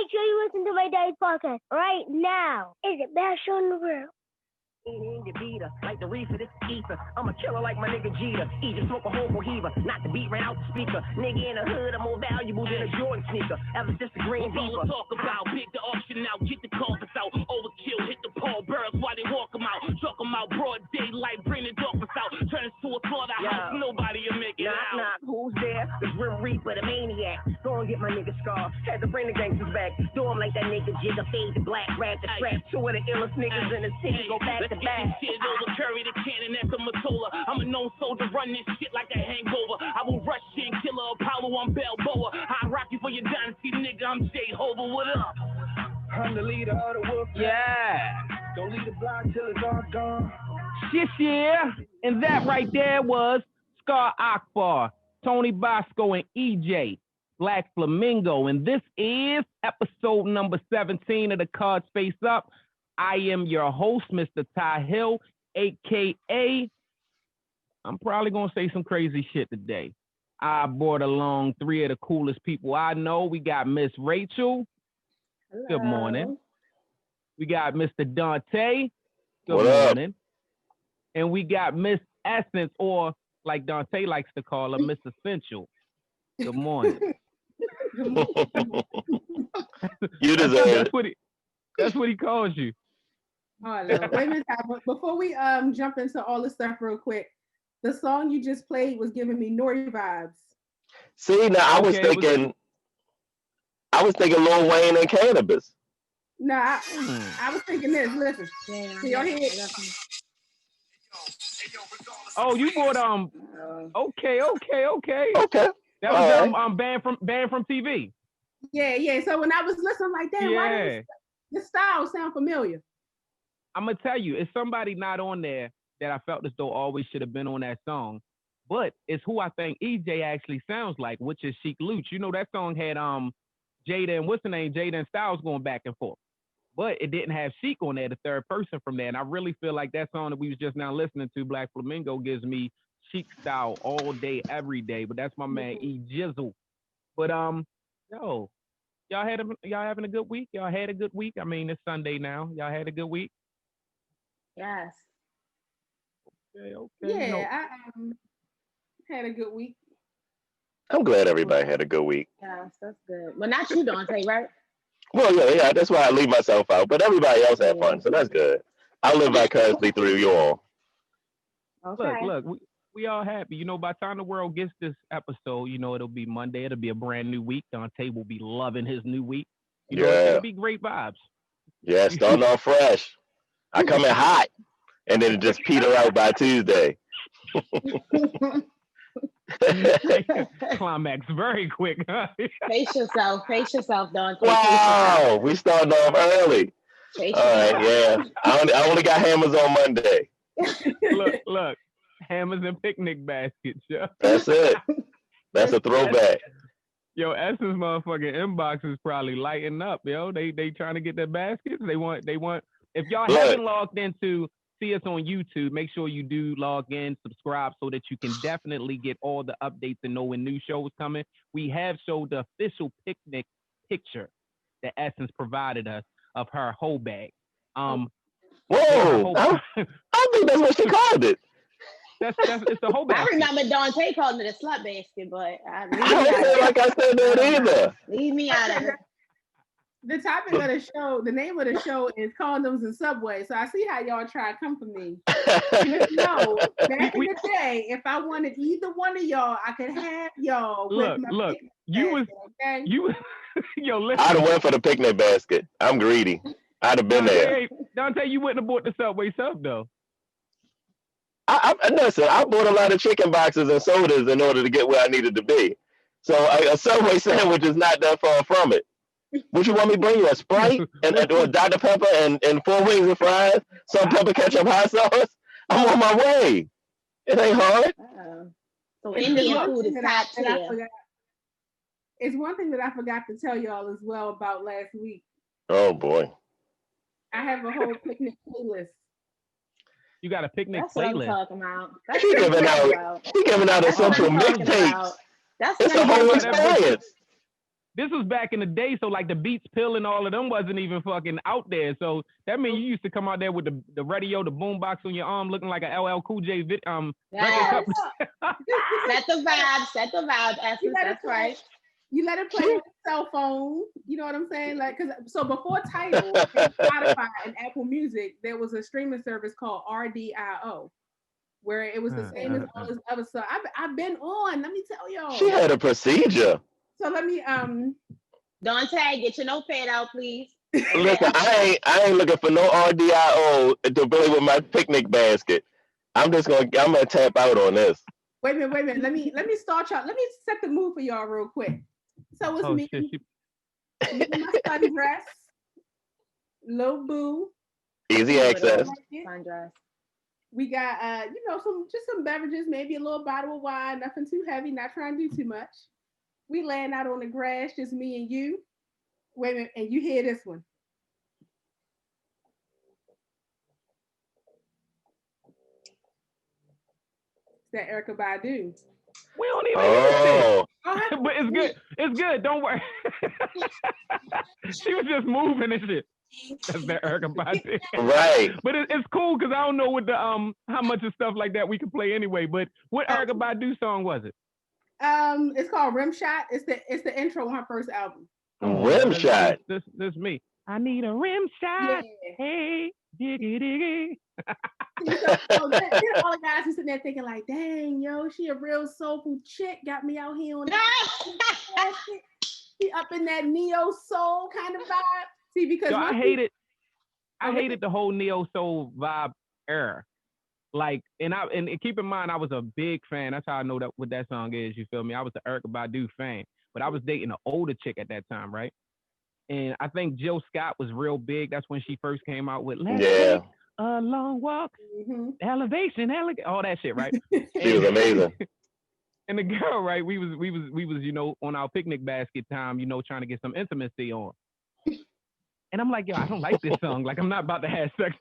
make sure you listen to my daddy's podcast right now. It's the best show in the world. The beater, like the reefer, this ether. I'm a killer like my nigga Jeter. Either smoke a whole heaver, not the beat ran out the speaker. Nigga in the hood, I'm more valuable than a Jordan sneaker. Ever since the green beaver. Talk about, pick the auction out, get the carpets out. Overkill, hit the Paul birds while they walk them out. Truck them out, broad daylight, bring the darkness out. Turn us to a slaughterhouse, nobody will make it out. Knock, who's there? The Grim Reaper, the maniac. Go and get my nigga Scar. Had to bring the gangsters back. Do him like that nigga Jigga, fade the black, grab the strap. Two of the illest niggas in the city, go back to back. Shit over, carry the cannon at the Matola. I'm a known soldier, run this shit like a hangover. I will rush in, killer Apollo, I'm Balboa. I rock you for your dynasty, nigga, I'm Jehovah, what up? I'm the leader of the wolf. Yeah. Don't leave the block till it's all gone. Shit, yeah. And that right there was Scar Akbar, Tony Bosco, and EJ, Black Flamingo. And this is episode number 17 of the Cards Face Up. I am your host, Mr. Ty Hill, a.k.a. I'm probably going to say some crazy shit today. I brought along three of the coolest people I know. We got Miss Rachel. Hello. Good morning. We got Mr. Dante. Good What morning. And we got Miss Essence, or like Dante likes to call her, Miss Essential. Good morning. You deserve it. That's what he calls you. Oh, I love it. Wait a minute, before we jump into all this stuff real quick, the song you just played was giving me Nori vibes. See, now I was thinking Lil Wayne and Cannabis. No, I was thinking this. Listen, to your head. Oh, you bought okay. That was banned from TV. Yeah. So when I was listening like that, why does the style sound familiar? I'm gonna tell you, it's somebody not on there that I felt as though always should have been on that song, but it's who I think EJ actually sounds like, which is Sheek Luch. You know that song had Jada and Jada and Styles going back and forth, but it didn't have Sheek on there, the third person from there. And I really feel like that song that we was just now listening to, Black Flamingo, gives me Sheek style all day, every day. But that's my man E Jizzle. But yo, y'all having a good week? Y'all had a good week? I mean, it's Sunday now. Y'all had a good week? Yes. Okay. Yeah, I had a good week. I'm glad everybody had a good week. Yes, that's good. But not you, Dante, right? Well, yeah, that's why I leave myself out. But everybody else had fun, so that's good. I live vicariously through you all. Okay. Look, we all happy. You know, by the time the world gets this episode, you know, it'll be Monday. It'll be a brand new week. Dante will be loving his new week. You know, it'll be great vibes. Yeah, starting off fresh. I come in hot, and then it just peter out by Tuesday. Climax very quick. Huh? Face yourself, Dante. Wow, we starting off early. All right, yeah. I only got hammers on Monday. Look, hammers and picnic baskets. Yo. That's it. That's a throwback. Yo, Essence motherfucking inbox is probably lighting up. Yo, they trying to get their baskets. They want. If y'all haven't logged into see us on YouTube, make sure you do log in, subscribe, so that you can definitely get all the updates and know when new shows coming. We have showed the official picnic picture that Essence provided us of her whole bag. Whoa! I think that's what she called it. It's a whole bag. I remember Dante calling it a slut basket, but I don't feel like I said that either. Leave me out of it. The topic of the show, the name of the show is Condoms and Subway. So I see how y'all try to come for me. Just know, back in the day, if I wanted either one of y'all, I could have y'all. Look, yo, listen. I'd have went for the picnic basket. I'm greedy. I'd have been there. Dante, you wouldn't have bought the Subway sub though. Listen, I bought a lot of chicken boxes and sodas in order to get where I needed to be. So a Subway sandwich is not that far from it. What you want me to bring you? A Sprite and or Dr. Pepper and 4 wings and fries, some pepper ketchup hot sauce? I'm on my way. It ain't hard. So Indian food is top tier. It's one thing that I forgot to tell y'all as well about last week. Oh boy. I have a whole picnic playlist. You got a picnic That's playlist. What I'm talking about. He giving out essential mixtapes. That's it's a whole experience. this was back in the day, so like the Beats Pill and all of them wasn't even fucking out there. So that means you used to come out there with the radio, the boombox on your arm, looking like a LL Cool J record cup. Set the vibe, Essence. That's right. You let it play on your cell phone. You know what I'm saying? Like, so before Tidal and Spotify and Apple Music, there was a streaming service called RDIO, where it was the same as all this other stuff. I've been on. Let me tell y'all. She had a procedure. So let me Dante, get your notepad out, please. Listen, I ain't looking for no RDIO to play with my picnic basket. I'm gonna tap out on this. Wait a minute. Let me start y'all. Let me set the mood for y'all real quick. So it's me in my sundress, Lil Boo, easy access. Sundress. We got some beverages, maybe a little bottle of wine, nothing too heavy, not trying to do too much. We laying out on the grass, just me and you. Wait a minute, and you hear this one. It's that Erykah Badu. We don't even hear it. But it's good. It's good. Don't worry. She was just moving and shit. That's that Erykah Badu. Right. But it's cool because I don't know what the how much of stuff like that we can play anyway. But what Erykah Badu song was it? It's called Rim Shot. It's the intro on her first album. Rim Shot. This me. I need a rim shot. Yeah. Hey, diggy diggy. So then all the guys who sitting there thinking like, dang, yo, she a real soulful chick. Got me out here on she up in that neo soul kind of vibe. See, because I hated the whole neo soul vibe era. Like, and keep in mind, I was a big fan. That's how I know what that song is. You feel me? I was the Erykah Badu fan, but I was dating an older chick at that time, right? And I think Jill Scott was real big. That's when she first came out with Let's Take a Long Walk, Elevation, all that shit, right? She was amazing. And the girl, right? We was on our picnic basket time, trying to get some intimacy on. And I'm like, yo, I don't like this song. Like, I'm not about to have sex.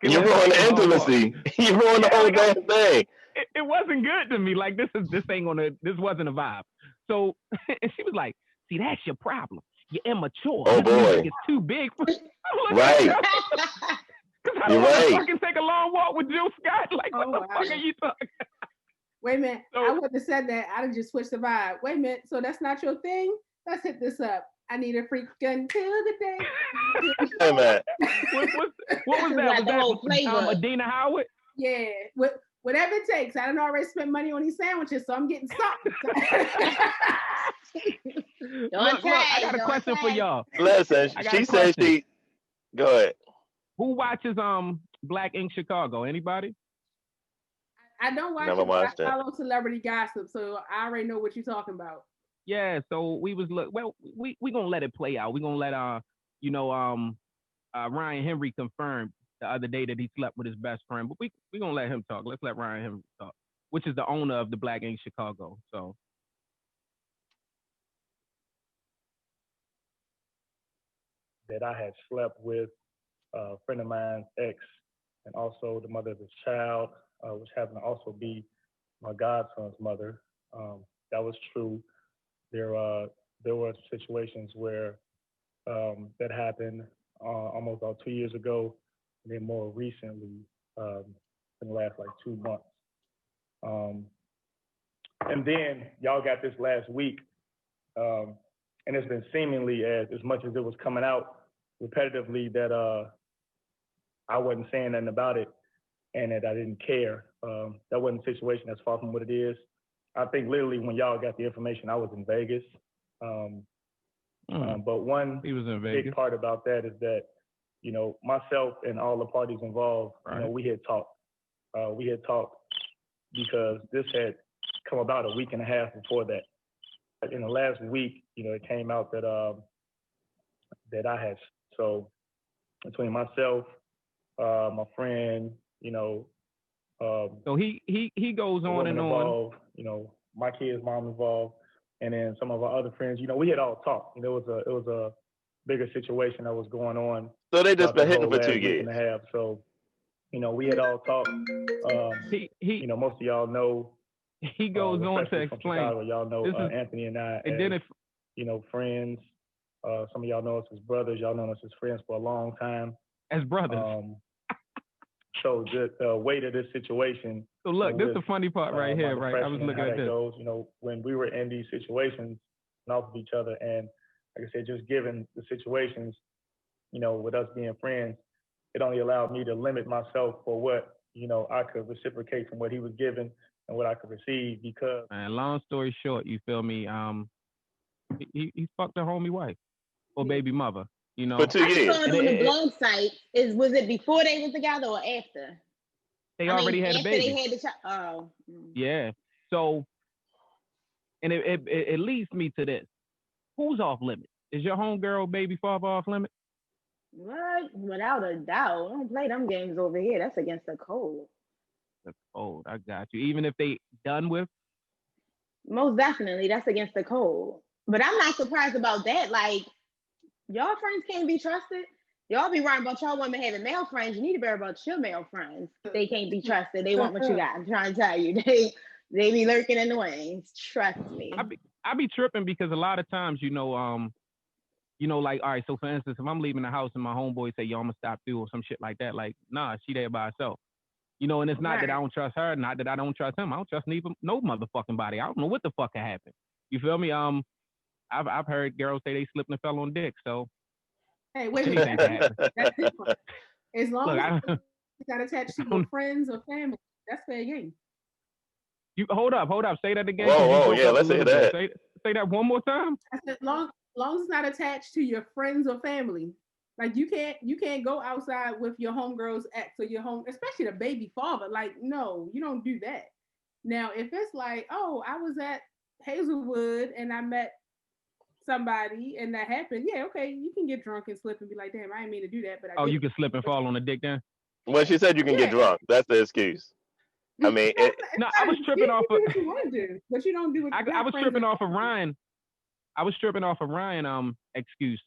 You ruined the intimacy. You ruined the whole damn thing. It wasn't good to me. Like, this wasn't a vibe. So, and she was like, see, that's your problem. You're immature. Oh, boy. It's too big. Right. Because I don't want to fucking take a long walk with Jill Scott. Like, what the fuck are you talking? Wait a minute. I wouldn't have said that. I'd have just switched the vibe. Wait a minute. So that's not your thing? Let's hit this up. I need a freak until the day. Hey, man. What was that? Was that Adina Howard? Yeah. Whatever it takes. I done already spent money on these sandwiches, so I'm getting something. Look, I got a question for y'all. Listen, she said she. Go ahead. Who watches Black Ink Chicago? Anybody? I don't watch Never it, watched but I follow celebrity gossip, so I already know what you're talking about. Yeah, so we gonna let it play out. We gonna let Ryan Henry confirm the other day that he slept with his best friend, but we gonna let him talk. Let's let Ryan Henry talk, which is the owner of the Black Ink Chicago. So. That I had slept with a friend of mine's ex, and also the mother of his child, which happened to also be my godson's mother. That was true. There were situations where that happened almost about 2 years ago, and then more recently, in the last like 2 months. And then y'all got this last week, and it's been seemingly as much as it was coming out repetitively that I wasn't saying nothing about it and that I didn't care. That wasn't a situation that's far from what it is. I think literally when y'all got the information, I was in Vegas. But one big part about that is that, myself and all the parties involved, we had talked. We had talked because this had come about a week and a half before that. In the last week, it came out that that I had. So between myself, my friend, so he goes on and involved, on. My kid's mom involved, and then some of our other friends. We had all talked. It was a bigger situation that was going on. So they just been hitting for 2 years and a half. So we had all talked. Most of y'all know. He goes on to explain. Chicago, y'all know Anthony and I. friends. Some of y'all know us as brothers. Y'all know us as friends for a long time. As brothers. So the weight of this situation. So look, this is the funny part right here, right? I was looking at this. Goes, when we were in these situations, off of each other, and like I said, just given the situations, with us being friends, it only allowed me to limit myself for what I could reciprocate from what he was given and what I could receive because. And long story short, you feel me? He fucked a homie wife or baby mother. For 2 years. I saw it on the blog site. Was it before they were together or after? They already had a baby. They had the child. Oh. Yeah. So, and it leads me to this: who's off limits? Is your homegirl baby father off limits? What? Without a doubt. Don't play them games over here. That's against the code. The code. I got you. Even if they done with. Most definitely, that's against the code. But I'm not surprised about that. Like, y'all friends can't be trusted. Y'all be worrying about y'all women having male friends. You need to worry about your male friends. They can't be trusted. They want what you got. I'm trying to tell you. They be lurking in the wings. Trust me. I be tripping because a lot of times, like, all right, so for instance, if I'm leaving the house and my homeboy say, yo, I'm gonna stop through or some shit like that, like, nah, she there by herself. And it's not that I don't trust her, not that I don't trust him. I don't trust no motherfucking body. I don't know what the fuck happened. You feel me? I've heard girls say they slipped and fell on dick, so. Hey, wait a minute. That's different. As long as it's not attached to your friends or family, that's fair game. You hold up. Say that again. Whoa, yeah, let's say that. Say that one more time. I said, long as it's not attached to your friends or family. Like you can't go outside with your homegirl's ex or your especially the baby father. Like, no, you don't do that. Now, if it's like, oh, I was at Hazelwood and I met somebody and that happened, yeah, okay, you can get drunk and slip and be like, damn, I didn't mean to do that, but you can slip and fall on the dick then? Well, she said you can get drunk. That's the excuse. I mean, I was tripping off of. You want to do, but you don't do it. I was tripping off of Ryan. I was tripping off of Ryan excuse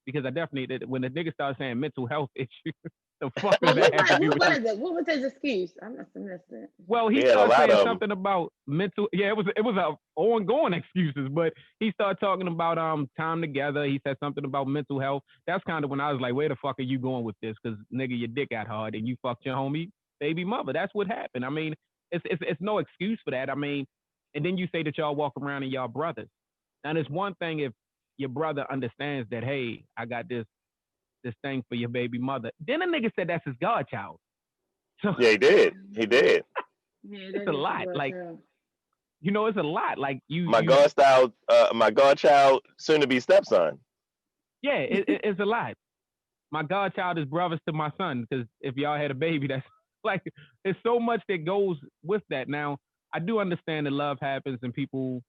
because I definitely did when the nigga started saying mental health issues. The fuck does that have to do with it? What was his excuse? I must have missed it. Well, he started saying something about mental. Yeah, it was ongoing excuses, but he started talking about time together. He said something about mental health. That's kind of when I was like, where the fuck are you going with this? Because nigga, your dick got hard and you fucked your homie baby mother. That's what happened. I mean, it's no excuse for that. I mean, and then you say that y'all walk around and y'all brothers. Now, it's one thing if your brother understands that, hey, I got this thing for your baby mother. Then a nigga said that's his godchild. So yeah, he did. It's a lot. Like, it's a lot. Like my godchild, soon to be stepson. Yeah, it's a lot. My godchild is brothers to my son because if y'all had a baby, that's like there's so much that goes with that. Now I do understand that love happens and people,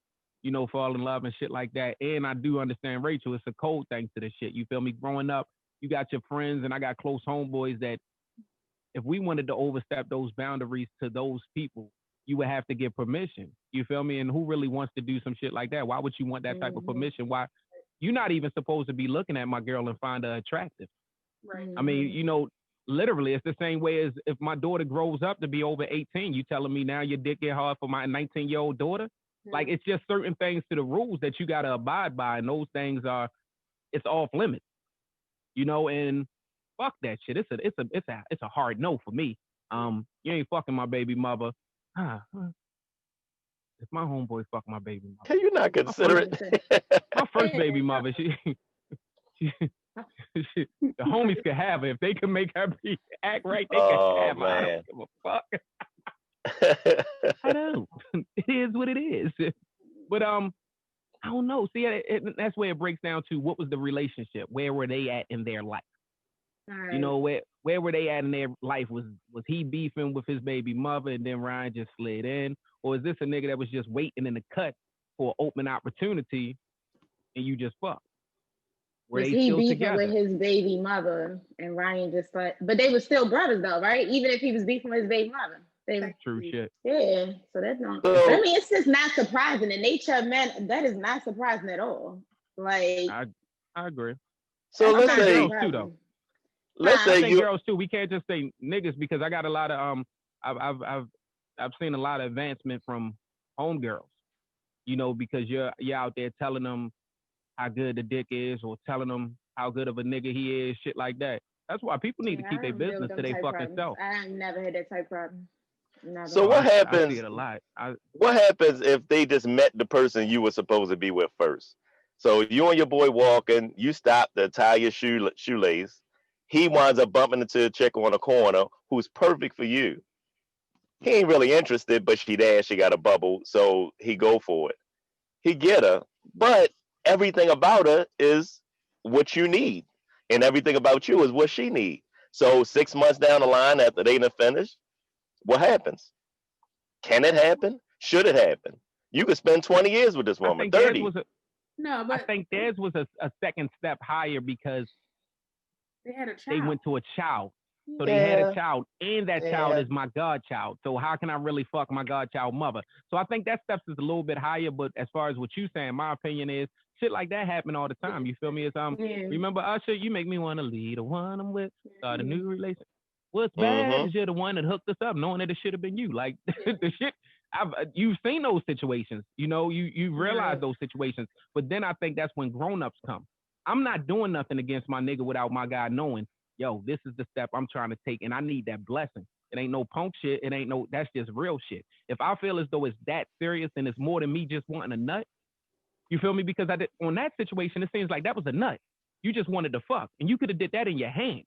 fall in love and shit like that. And I do understand Rachel. It's a cold thing to this shit. You feel me? Growing up, you got your friends and I got close homeboys that if we wanted to overstep those boundaries to those people, you would have to get permission. You feel me? And who really wants to do some shit like that? Why would you want that type of permission? Why? You're not even supposed to be looking at my girl and find her attractive. Right. I mean, literally, it's the same way as if my daughter grows up to be over 18, you telling me now your dick get hard for my 19-year-old daughter? Mm-hmm. Like, it's just certain things to the rules that you got to abide by. And those things it's off limits. And fuck that shit. It's a hard no for me. You ain't fucking my baby mother. If my homeboy fuck my baby mother, can you not consider it? My first baby mother, she the homies could have her if they can make her act right. They can have her. I don't give a fuck. I know it is what it is. But I don't know. See, that's where it breaks down to what was the relationship? Where were they at in their life? Right. Where were they at in their life? Was he beefing with his baby mother and then Ryan just slid in? Or is this a nigga that was just waiting in the cut for an open opportunity and you just fucked? Was he beefing with his baby mother and Ryan just like, but they were still brothers though, right? Even if he was beefing with his baby mother. True shit. Yeah, so that's not. I mean, it's just not surprising. The nature of men, that is not surprising at all. Like, I agree. So let's say girls too, though. Let's say girls too. We can't just say niggas because I got a lot of I've seen a lot of advancement from homegirls. Because you're out there telling them how good the dick is or telling them how good of a nigga he is, shit like that. That's why people need to keep I their don't deal business with to them their type fucking problems. self. I ain't never had that type problem. Never. So Oh, what I see happens? it a lot. What happens if they just met the person you were supposed to be with first? So you and your boy walking, you stop to tie your shoelace. He winds up bumping into a chick on a corner who's perfect for you. He ain't really interested, but she there, she got a bubble, so he go for it. He get her, but everything about her is what you need, and everything about you is what she need. So 6 months down the line, after they done finished, what happens? Can it happen? Should it happen? You could spend 20 years with this I woman, think theirs 30. was a No, I but think theirs was a second step higher because they had a they child. went to a child. So they had a Yeah, child, and that child yeah. is my godchild. So how can I really fuck my godchild mother? So I think that steps is a little bit higher. But as far as what you saying, my opinion is shit like that happen all the time. You feel me? It's Yeah. remember Usher, you make me want to lead the one I'm with, start a new relationship. What's bad Mm-hmm. is you're the one that hooked us up, knowing that it should have been you. Like the shit, you've seen those situations. You know, you realize Right. those situations. But then I think that's when grown-ups come. I'm not doing nothing against my nigga without my guy knowing, yo, this is the step I'm trying to take, and I need that blessing. It ain't no punk shit. It ain't no, that's just real shit. If I feel as though it's that serious and it's more than me just wanting a nut, you feel me? Because on that situation, it seems like that was a nut. You just wanted to fuck, and you could have did that in your hand.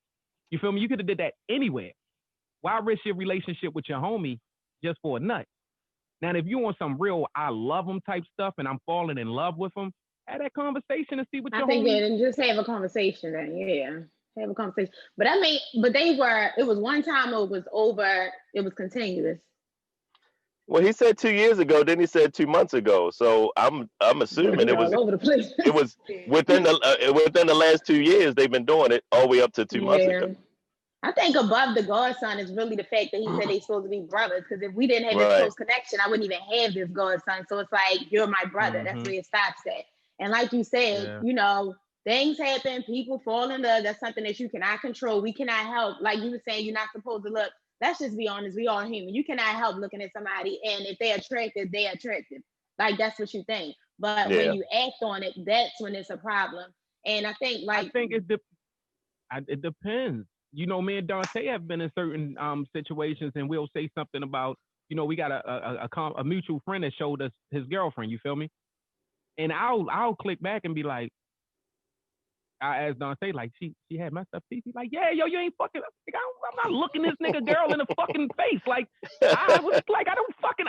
You feel me? You could have did that anywhere. Why risk your relationship with your homie just for a nut? Now, if you want some real I love him type stuff and I'm falling in love with him, have that conversation and see what I your think homie. that and just have a conversation then, yeah. Have a conversation. But I mean, but it was one time it was over, it was continuous. Well, he said 2 years ago, then he said 2 months ago. So I'm Boy, assuming he it was all over the place. it was within the last 2 years they've been doing it all the way up to 2 months ago. Yeah. I think above the godson is really the fact that he said they supposed to be brothers. Because if we didn't have this Right. close connection, I wouldn't even have this godson. So it's like you're my brother. That's Mm-hmm. where it stops at. And like you said, Yeah. things happen. People fall in love. That's something that you cannot control. We cannot help. Like you were saying, you're not supposed to look. Let's just be honest. We all human. You cannot help looking at somebody, and if they're attractive, they're attractive. Like that's what you think. But when Yeah. you act on it, that's when it's a problem. And I think I like think it depends. You know, me and Dante have been in certain situations, and we'll say something about, we got a mutual friend that showed us his girlfriend. You feel me? And I'll click back and be like, I asked Dante, like, she had my stuff. He's like, yeah, yo, you ain't fucking. Like, I'm not looking this nigga girl in the fucking face. Like, I was like, I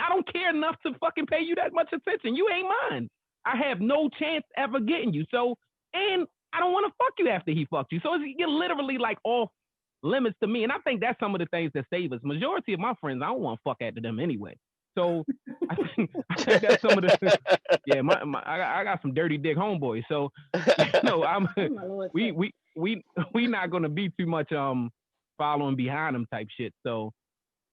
don't care enough to fucking pay you that much attention. You ain't mine. I have no chance ever getting you. So, and I don't want to fuck you after he fucked you. So you're literally like off limits to me. And I think that's some of the things that save us. Majority of my friends, I don't want to fuck after them anyway. So I think that's some of the yeah. I got some dirty dick homeboys. So I'm oh my Lord, we not gonna be too much following behind them type shit. So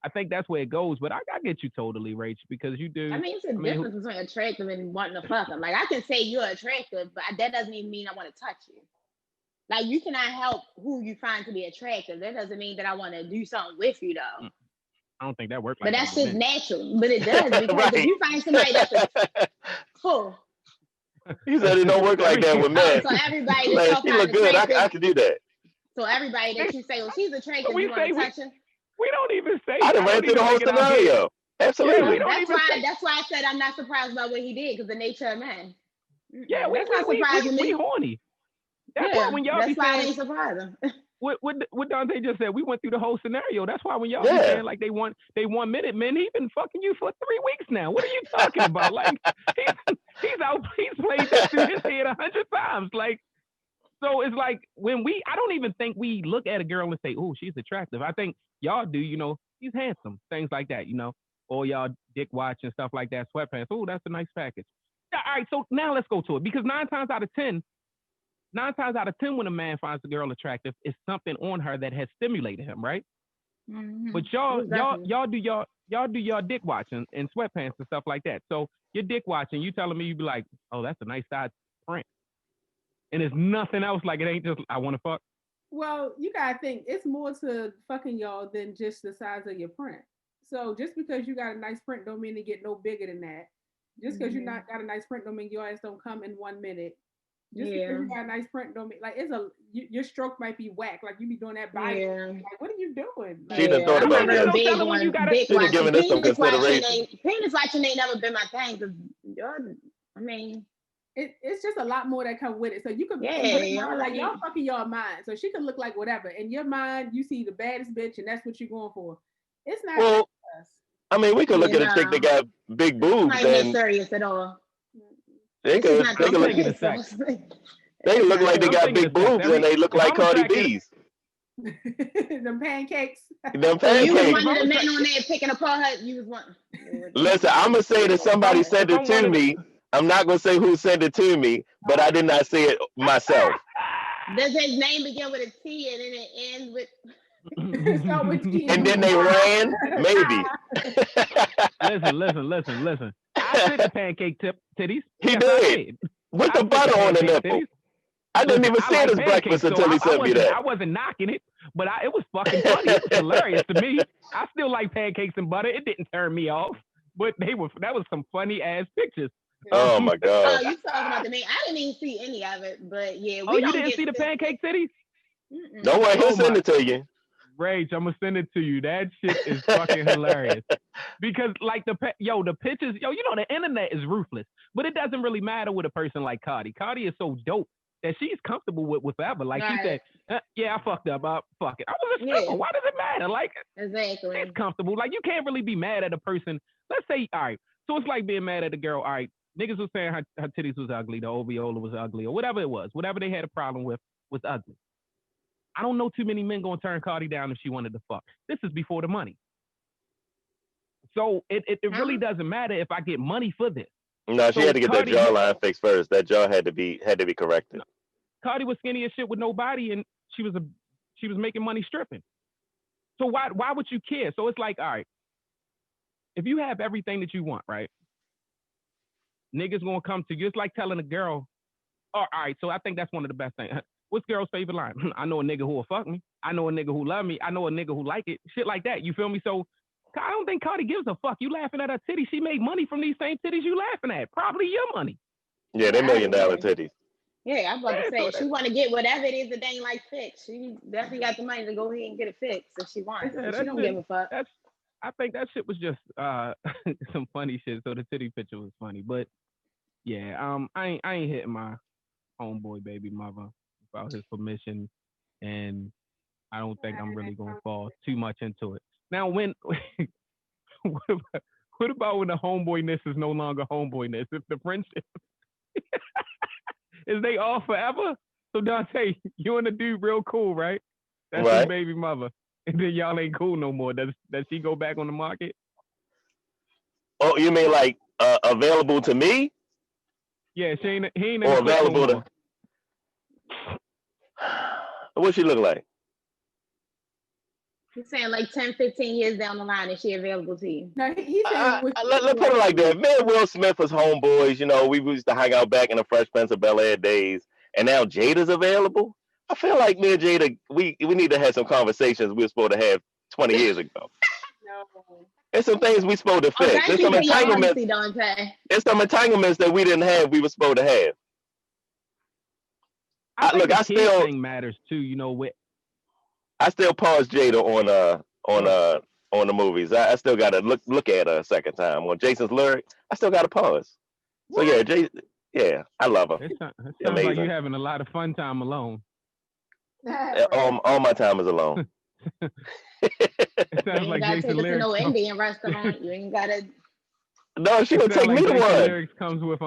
I think that's where it goes. But I get you totally, Rach, because you do. I mean, it's a difference between attractive and wanting to fuck them. Like, I can say you're attractive, but that doesn't even mean I want to touch you. Like, you cannot help who you find to be attractive. That doesn't mean that I want to do something with you, though. I don't think that works But like that's that. just natural. But it does, because Right. if you find somebody that's a full. He said it don't work like that with men. So everybody that Man, y'all she find look good. I attractive, can do that. so everybody that you say, well, she's attractive, we you want to touch her? We don't even say. I done ran through the whole scenario. Absolutely. we don't That's even why. say. That's why I said I'm not surprised about what he did, because the nature of men. Yeah, that's not surprising we me. horny. That's Yeah, why when y'all that's be why it saying ain't surprising. what Dante just said, we went through the whole scenario. That's why when y'all be Yeah. saying like they 1 minute men, he been fucking you for 3 weeks now. What are you talking about? Like he's played this through his head 100 times. Like, so it's like I don't even think we look at a girl and say, oh, she's attractive. I think y'all do, he's handsome, things like that, or y'all dick watch and stuff like that, sweatpants. Oh, that's a nice package. All right, so now let's go to it, because 9 times out of 10 when a man finds a girl attractive, it's something on her that has stimulated him, right? Mm-hmm. But y'all do y'all dick watching and sweatpants and stuff like that. So you're dick watching, you telling me, you be like, oh, that's a nice size print, and it's nothing else. Like, it ain't just I want to fuck. Well, you gotta think it's more to fucking y'all than just the size of your print. So just because you got a nice print don't mean to get no bigger than that. Just because you not got a nice print don't mean your ass don't come in 1 minute. Just because you got a nice print don't mean like your stroke might be whack. Like you be doing that body. Yeah. Like what are you doing? Like, She done thought I'm about a real that. big one. Dick She done watching. giving this some consideration. Penis watching ain't never been my thing. Cause I mean, it's just a lot more that come with it. So you could like y'all fucking your mind. So she could look like whatever. In your mind, you see the baddest bitch, and that's what you're going for. It's not. Well, I mean, we could look at a chick that got big boobs not and serious at all. They could look like they got big boobs and they look like Cardi B's. Them pancakes. Them pancakes. You was one of the men on there picking apart her. You was one. Listen, I'm gonna say that somebody sent it to me. I'm not gonna say who sent it to me, but I did not see it myself. Does his name begin with a T and then it ends with? And then they ran? Maybe. Listen. I said the pancake titties. He did. With the butter on the nipple. I didn't even see it as breakfast until he sent me that. I wasn't knocking it, but it was fucking funny. It was hilarious to me. I still like pancakes and butter. It didn't turn me off, but that was some funny ass pictures. Oh my god. Oh, you talking about the me? I didn't even see any of it, but yeah. You didn't see the pancake titties? Don't worry, he'll send it to you. Rage, I'm gonna send it to you. That shit is fucking hilarious. Because like the pictures, you know the internet is ruthless, but it doesn't really matter with a person like Cardi. Cardi is so dope that she's comfortable with whatever. Like she said, yeah, I fucked up. Fuck it. I was a stripper. Why does it matter? Like exactly, it's comfortable. Like you can't really be mad at a person. Let's say, all right. So it's like being mad at a girl. All right, niggas was saying her titties was ugly, the alveola was ugly, or whatever it was. Whatever they had a problem with was ugly. I don't know too many men gonna turn Cardi down if she wanted to fuck. This is before the money. So it really doesn't matter if I get money for this. No, she had to get Cardi, that jawline fixed first. That jaw had to be corrected. Cardi was skinny as shit with no body, and she was making money stripping. So why would you care? So it's like, all right, if you have everything that you want, right? Niggas gonna come to you. It's like telling a girl, all right, so I think that's one of the best things. What's girl's favorite line? I know a nigga who will fuck me. I know a nigga who love me. I know a nigga who like it. Shit like that. You feel me? So I don't think Cardi gives a fuck. You laughing at her titties. She made money from these same titties you laughing at. Probably your money. Yeah, they're $1 million titties. Yeah, I'm about to say, if she want to get whatever it is that they ain't like fixed, she definitely got the money to go ahead and get it fixed if she wants. Yeah, she don't give a fuck. I think that shit was just some funny shit. So the titty picture was funny. But yeah, I ain't hitting my homeboy baby mother without his permission, and I don't think I'm really gonna fall too much into it. Now, what about when the homeboyness is no longer homeboyness? If the friendship is they all forever? So Dante, you and the dude real cool, right? That's his baby mother, and then y'all ain't cool no more. Does she go back on the market? Oh, you mean like available to me? Yeah, he ain't or available no to. What she look like? He's saying like 10, 15 years down the line, is she available to you? No, he's saying let's put it like that. Me and Will Smith was homeboys. You know, we used to hang out back in the Fresh Prince of Bel-Air days. And now Jada's available. I feel like me and Jada, we need to have some conversations we were supposed to have 20 years ago. No. There's some things we supposed to fix. There's some entanglements. There's some entanglements that we didn't have. We were supposed to have. I think the kid thing matters too. You know what? I still pause Jada on the movies. I still gotta look at her a second time. On Jason's lyric, I still gotta pause. What? So yeah, I love her. It sounds like you're having a lot of fun time alone. All my time is alone. It sounds like Jason's lyrics. No Indian restaurant. You ain't gotta. No, she would take me to one. Lyrics comes with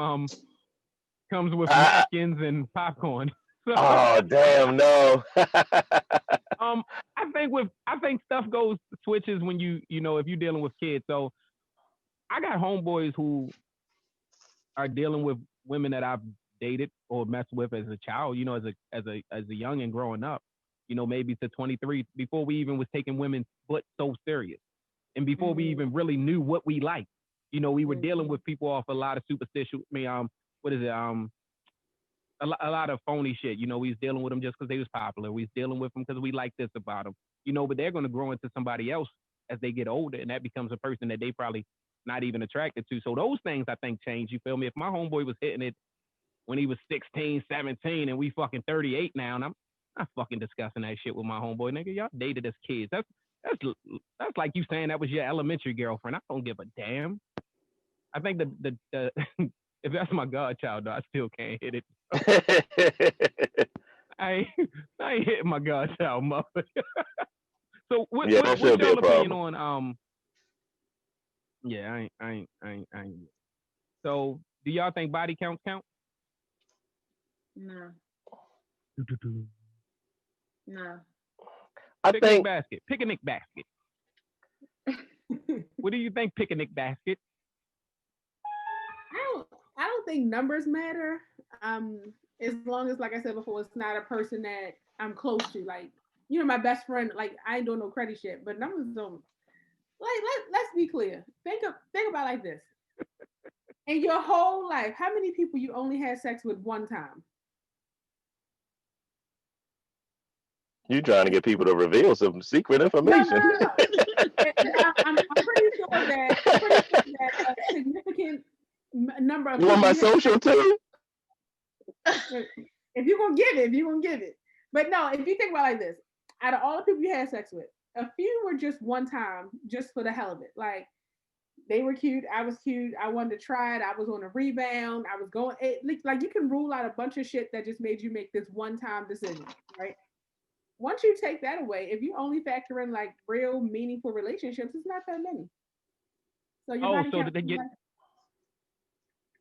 napkins and popcorn. So, oh damn no. I think stuff switches when you know if you're dealing with kids. So I got homeboys who are dealing with women that I've dated or messed with as a child, you know, as a young and growing up, you know, maybe to 23 before we even was taking women but so serious. And before we even really knew what we liked. You know, we were dealing with people off a lot of superstition. A lot of phony shit. You know, we was dealing with them just because they was popular. We was dealing with them because we liked this about them. You know, but they're going to grow into somebody else as they get older, and that becomes a person that they probably not even attracted to. So those things, I think, change. You feel me? If my homeboy was hitting it when he was 16, 17, and we fucking 38 now, and I'm not fucking discussing that shit with my homeboy, nigga. Y'all dated as kids. That's like you saying that was your elementary girlfriend. I don't give a damn. I think the if that's my godchild, though, I still can't hit it. I ain't hitting my godchild, mother. So what's your opinion on Yeah, I ain't. So do y'all think body counts count? No. No. Picnic basket. Picnic basket. What do you think, picnic basket? I don't think numbers matter. As long as, like I said before, it's not a person that I'm close to. Like, my best friend. Like, I ain't doing no credit shit, but numbers don't. Like, let's be clear. Think about it like this. In your whole life, how many people you only had sex with one time? You trying to get people to reveal some secret information? No. I'm pretty sure that a significant number of you want my social too? If you're gonna give it. But no, if you think about it like this, out of all the people you had sex with, a few were just one time, just for the hell of it. Like, they were cute, I was cute, I wanted to try it, I was on a rebound, I was going. Like, you can rule out a bunch of shit that just made you make this one time decision, right? Once you take that away, if you only factor in like real meaningful relationships, it's not that many. So did they get?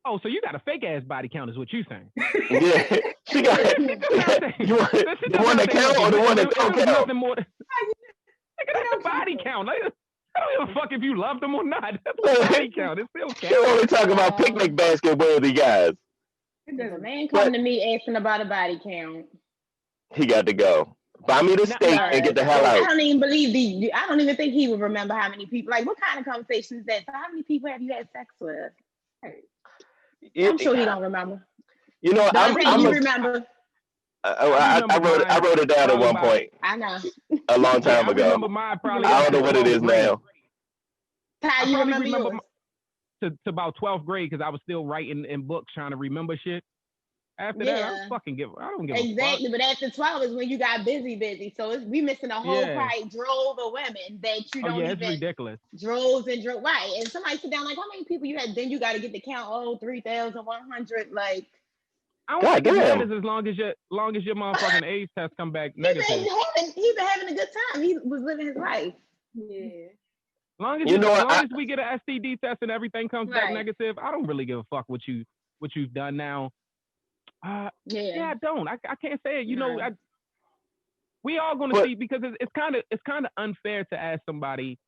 Oh, so you got a fake ass body count, is what you saying? Yeah, she got it. The one that count or the one that don't count? Nothing more. That's the body count. I don't give a fuck if you love them or not. That's the body count. It still counts. You're only talking about picnic basket worthy guys. If a man come to me asking about a body count, he got to go. Buy me the steak and get the hell out. I don't even believe I don't even think he would remember how many people. Like, what kind of conversation is that? So how many people have you had sex with? I'm sure he don't remember. You know, you remember. I wrote it down at one point. I know. A long time ago. I remember mine probably. I don't know what it is now. How you remember yours? To about 12th grade, because I was still writing in books trying to remember shit. After that, I don't give a fuck. Exactly, but after 12 is when you got busy. So we missing a whole probably drove of women that you don't even. It's ridiculous. Droves and droves. Right. And somebody sit down like, how many people you had? Then you got to get the count. 3,100. Like, I don't think it matters as long as your motherfucking AIDS test come back negative. He's been having a good time. He was living his life. Yeah. As long as we get an STD test and everything comes back negative, I don't really give a fuck what you've done now. I don't. I can't say it. You know, we all gonna see, because it's kind of unfair to ask somebody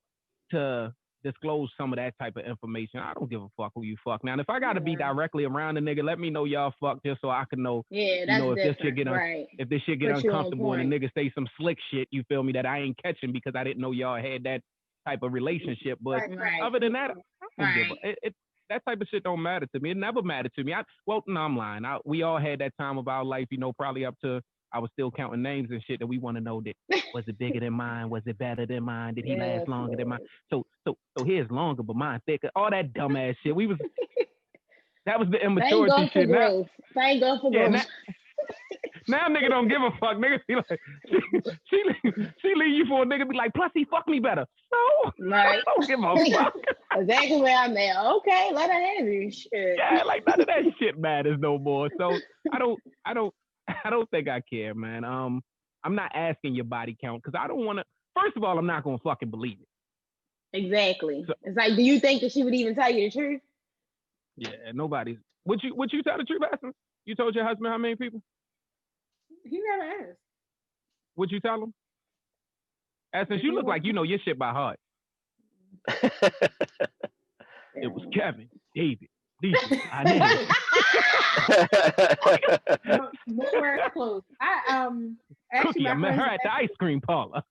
to disclose some of that type of information. I don't give a fuck who you fuck. Now, if I gotta be directly around the nigga, let me know y'all fuck, just so I can know. Yeah, that's if this shit get uncomfortable and the nigga say some slick shit, you feel me, that I ain't catching because I didn't know y'all had that type of relationship. But other than that, I don't give a. That type of shit don't matter to me. It never mattered to me. I'm lying. We all had that time of our life, probably up to I was still counting names and shit that we want to know, that was it bigger than mine? Was it better than mine? Did he last longer than mine? So his longer, but mine thicker. All that dumbass shit. That was the immaturity shit. Thank God for growth. Now nigga don't give a fuck. Nigga be like, she leave you for a nigga be like, plus he fucked me better. No, right. I don't give a fuck. Exactly where I'm at. Okay, let her have you. Shit. Yeah, like none of that shit matters no more. So I don't think I care, man. I'm not asking your body count because I don't want to. First of all, I'm not gonna fucking believe it. Exactly. So, it's like, do you think that she would even tell you the truth? Yeah, nobody's. Would you tell the truth, Aston? You told your husband how many people? He never asked. Would you tell him? Since you look like you know your shit by heart. It was Kevin, David, Lisa. I knew. Nowhere close. Cookie, I met her at the ice cream parlor.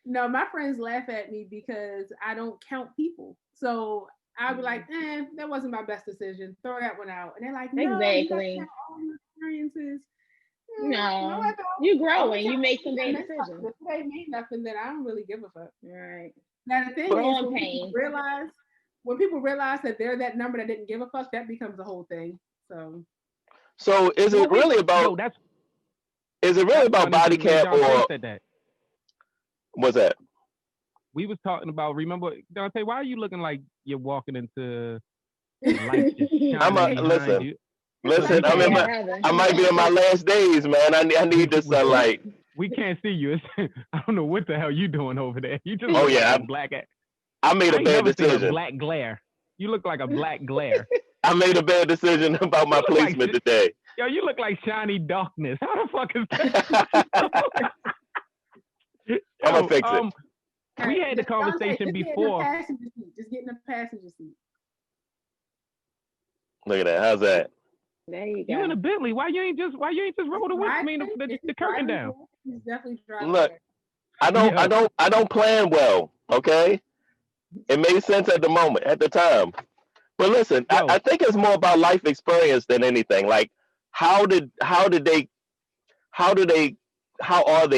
No, my friends laugh at me because I don't count people. So I'll be like, that wasn't my best decision. Throw that one out. And they're like, no, exactly. You all your experiences. No, you growing. You make some bad decisions. If they mean nothing, then I don't really give a fuck. Right. Now the thing is, when people realize that they're that number that didn't give a fuck, that becomes the whole thing. So is it really about? Is it really about body count or said that? What's that? We was talking about. Remember, Dante? Why are you looking like you're walking into light just shining behind you? Listen, I might be in my last days, man. I need the sunlight. We can't see you. I don't know what the hell you doing over there. You just look like a black. I made a bad decision. A black glare. You look like a black glare. I made a bad decision about my placement today. Yo, you look like shiny darkness. How the fuck is that? I'm gonna fix it. We had the conversation before. Just get in the passenger seat. Look at that. How's that? There you go. You in a Bentley? Why you ain't just roll the window? I mean, the curtain down. He's definitely driving. Look, I don't plan well. Okay, it made sense at the moment, at the time. But listen, I think it's more about life experience than anything. Like, how are they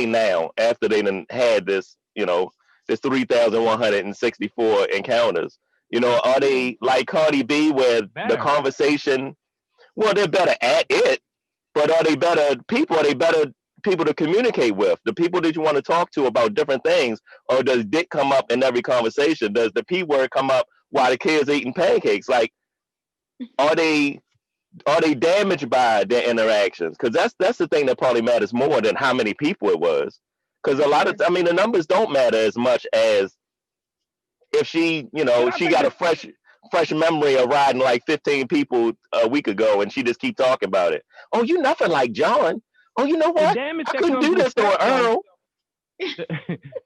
now after they done had this, this 3,164 encounters? Are they like Cardi B where the conversation, well, they're better at it, but are they better people? Are they better people to communicate with? The people that you want to talk to about different things? Or does dick come up in every conversation? Does the P word come up while the kids eating pancakes? Like, are they damaged by their interactions? Because that's the thing that probably matters more than how many people it was. Because the numbers don't matter as much as if she got a fresh memory of riding like 15 people a week ago and she just keep talking about it. Oh, you nothing like John. Oh, you know what? I couldn't do this to Earl.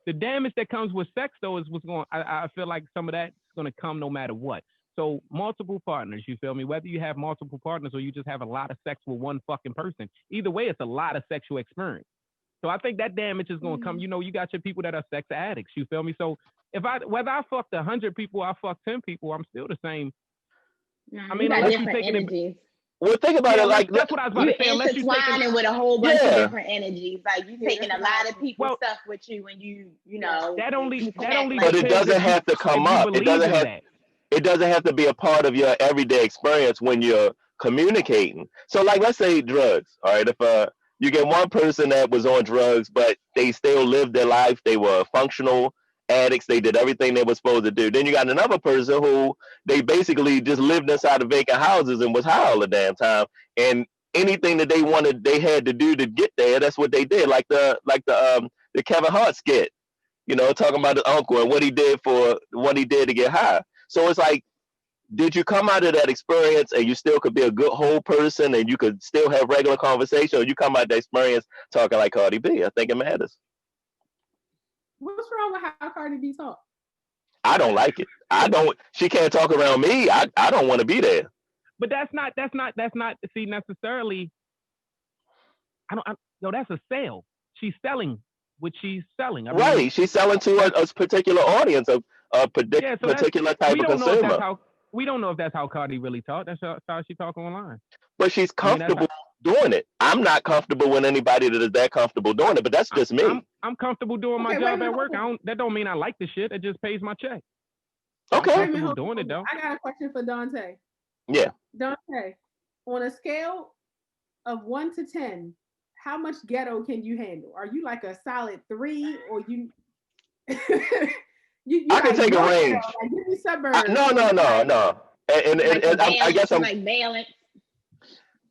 The damage that comes with sex, though, is what's going. I feel like some of that's going to come no matter what. So multiple partners, you feel me? Whether you have multiple partners or you just have a lot of sex with one fucking person, either way, it's a lot of sexual experience. So I think that damage is going to come. You got your people that are sex addicts. You feel me? So whether I fucked 100 people or I fucked 10 people, I'm still the same. I mean, unless you're taking energies. Well, think about it like that's what I was about to say. You're intertwining with a whole bunch of different energies. Like you taking a lot of people's stuff with you, and you know that only. But it doesn't have to come up. It doesn't have to be a part of your everyday experience when you're communicating. So, like, let's say drugs. All right, if you get one person that was on drugs, but they still lived their life, they were functional addicts, they did everything they were supposed to do. Then you got another person who they basically just lived inside of vacant houses and was high all the damn time, and anything that they wanted, they had to do to get there. That's what they did. Like the Kevin Hart skit, talking about his uncle and what he did to get high. So it's like, did you come out of that experience and you still could be a good whole person and you could still have regular conversation, or you come out of that experience talking like Cardi B? I think it matters. What's wrong with how Cardi B talk? I don't like it. She can't talk around me. I don't want to be there. But that's not see necessarily. That's a sale. She's selling what she's selling. Right. She's selling to a particular audience, a particular type of consumer. We don't know if that's how Cardi really talk. That's how she talk online. But she's comfortable doing it. I'm not comfortable with anybody that is that comfortable doing it, but that's just me. I'm comfortable doing my job at work. That don't mean I like the shit. It just pays my check. Okay. I'm comfortable doing it, though. I got a question for Dante. Yeah. Dante, on a scale of 1 to 10, how much ghetto can you handle? Are you like a solid 3, or you? I can take a range. Like, give me suburbs. No. And I guess I'm like balance.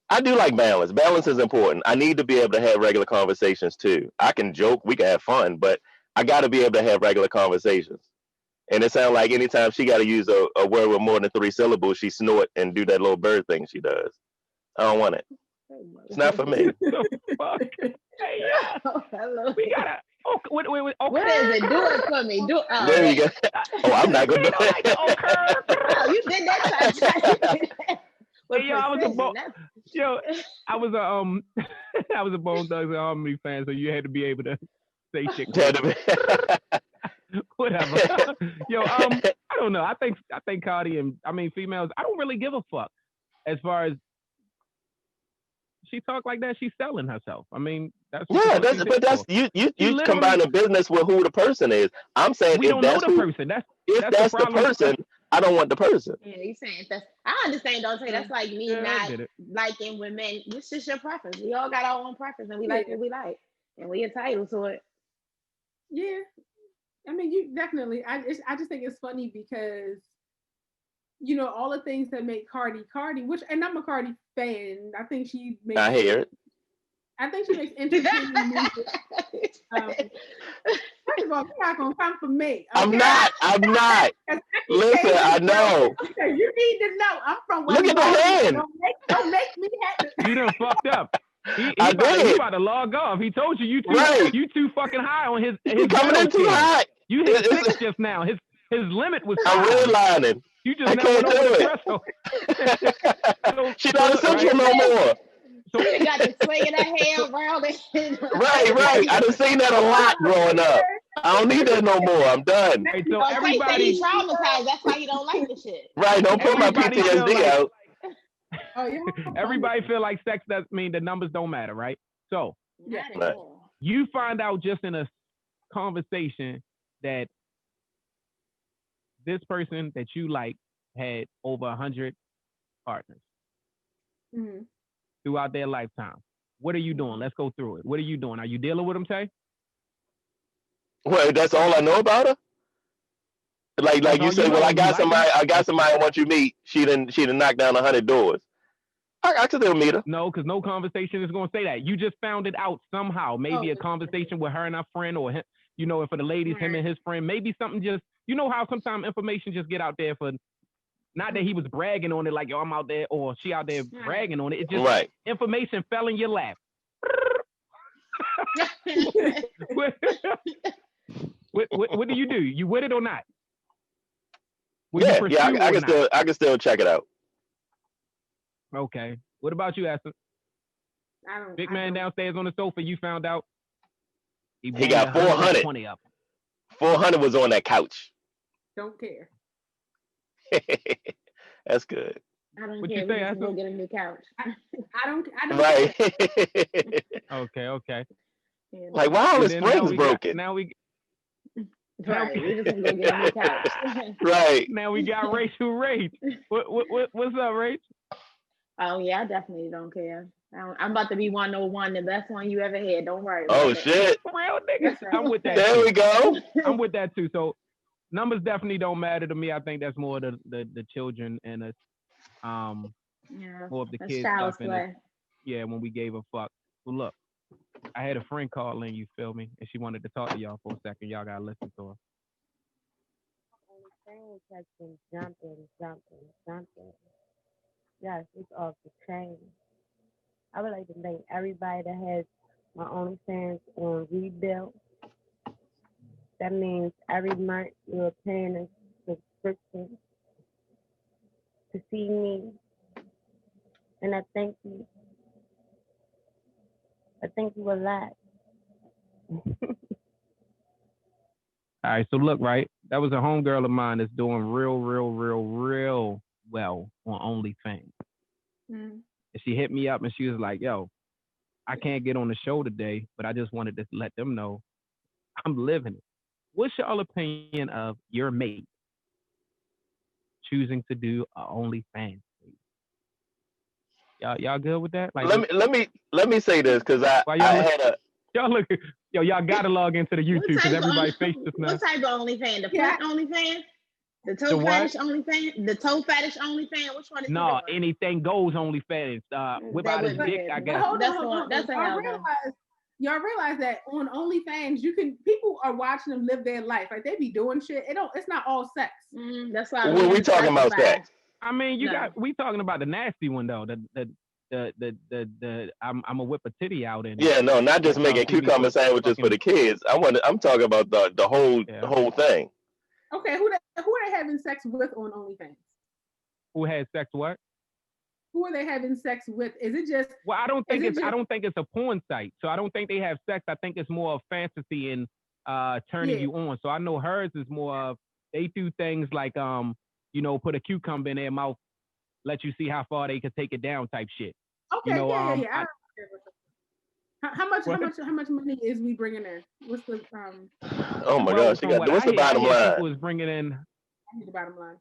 I do like balance. Balance is important. I need to be able to have regular conversations too. I can joke, we can have fun, but I got to be able to have regular conversations. And it sounds like anytime she got to use a word with more than 3 syllables, she snort and do that little bird thing she does. I don't want it. It's not for me. Fuck. Hey, yeah. Oh, hello. We gotta. Oh, wait. Okay. What is it? Do it for me. There you go. Oh, I'm not gonna do it. Oh, you did that. Hey, yo, I was a Bone Thugs Harmony fan, so you had to be able to say shit. Whatever. Yo, I don't know. I think Cardi and females, I don't really give a fuck as far as she talk like that. She's selling herself. I mean, that's you combine a business with who the person is. I'm saying we don't know the person. That's the person, I don't want the person. Yeah, you saying that's. I understand, Dante. That's like me not liking women. It's just your preference. We all got our own preference, and we like what we like, and we entitled to it. Yeah, I mean, you definitely. I just think it's funny because all the things that make Cardi, which, and I'm a Cardi fan. I think she makes. I hear it. I think she makes entertaining music. First of all, you're not gonna come for me. Okay? I'm not. Listen, I know. You need to know. I'm from. Look at the hand. Don't make me happy. You done fucked up. He about to log off. He told you you too fucking high on his coming in too high. You hit 6 just now. His limit was 5. I'm redlining. You just now went over the threshold. She's not essential no more. So you got to swinging her hair around it. Right. I done seen that a lot growing up. I don't need that no more. I'm done. Right, so everybody traumatized. That's why you don't like the shit. Right. Don't put my PTSD out. Oh, yeah. Everybody feel like sex doesn't mean the numbers don't matter, right? So right. You find out just in a conversation that this person that you like had over 100 partners throughout their lifetime. What are you doing? Let's go through it. What are you doing? Are you dealing with them, Tay? Well, that's all I know about her. Like you say, well, I got somebody I want you to meet. She didn't knock down 100 doors. I could still meet her. No, because no conversation is going to say that. You just found it out somehow. Maybe a conversation with her and her friend, or him, and for the ladies, him and his friend. Maybe something just, how sometimes information just get out there for, not that he was bragging on it like, yo, I'm out there, or she out there bragging on it. It just, information fell in your lap. What do you do? You with it or not? I can still check it out. Okay. What about you, Aston? Big man downstairs on the sofa, you found out he got 400. 400 was on that couch. Don't care. That's good. I don't care. We just go get a new couch. I don't right. Okay. Yeah. Like, why all the springs broken? We just gonna go get a new couch. Right. Now we got Rachel Rage. What's up, Rach? Oh yeah, I definitely don't care. I'm about to be 101, the best one you ever had. Don't worry. Oh shit. Real niggas. I'm with that. There we go. I'm with that too. So numbers definitely don't matter to me. I think that's more the children and us. More of the kids stuff. When we gave a fuck. Well, look, I had a friend call in, you feel me? And she wanted to talk to y'all for a second. Y'all gotta listen to her. Jumping. Yes, it's off the chain. I would like to thank everybody that has my OnlyFans on rebuild. That means every month you're paying a subscription to see me. And I thank you. I thank you a lot. All right, so look, right? That was a homegirl of mine that's doing real well on OnlyFans. And she hit me up and she was like, yo, I can't get on the show today, but I just wanted to let them know I'm living it. What's y'all opinion of your mate choosing to do a OnlyFans? Y'all good with that? Like, let me say this, because y'all gotta log into the YouTube because everybody faces this now. What type of OnlyFans? The fat OnlyFans? The toe fetish OnlyFans? The toe fetish OnlyFans? Which one is No, anything goes OnlyFans. Whip out his dick, I guess. That's a hell. Y'all realize that on OnlyFans, people are watching them live their life. Like they be doing shit. It's not all sex. That's why. When we talking about sex. I mean, we talking about the nasty one though. I'm gonna whip a titty out in. Yeah, no, not just making cucumber sandwiches for the kids. I'm talking about the whole thing. Okay, who are they having sex with on OnlyFans? Who has sex what? Who are they having sex with? Is it just? Well, I don't think it's a porn site. So I don't think they have sex. I think it's more of fantasy and turning you on. So I know hers is more of they do things like put a cucumber in their mouth, let you see how far they can take it down type shit. Okay, yeah. How much money is we bringing in? What's the Oh my gosh, what's the bottom line? Was bringing in. I need the bottom line.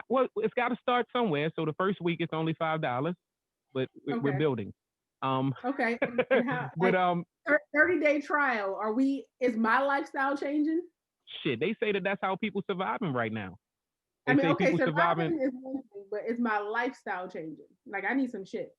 Well, it's got to start somewhere. So the first week it's only $5, but we're Okay. building. Okay. And how, but 30-day trial. Is my lifestyle changing? shit, they say that that's how people surviving right now. I They mean, say okay, people surviving is one thing, but is my lifestyle changing? Like, I need some shit.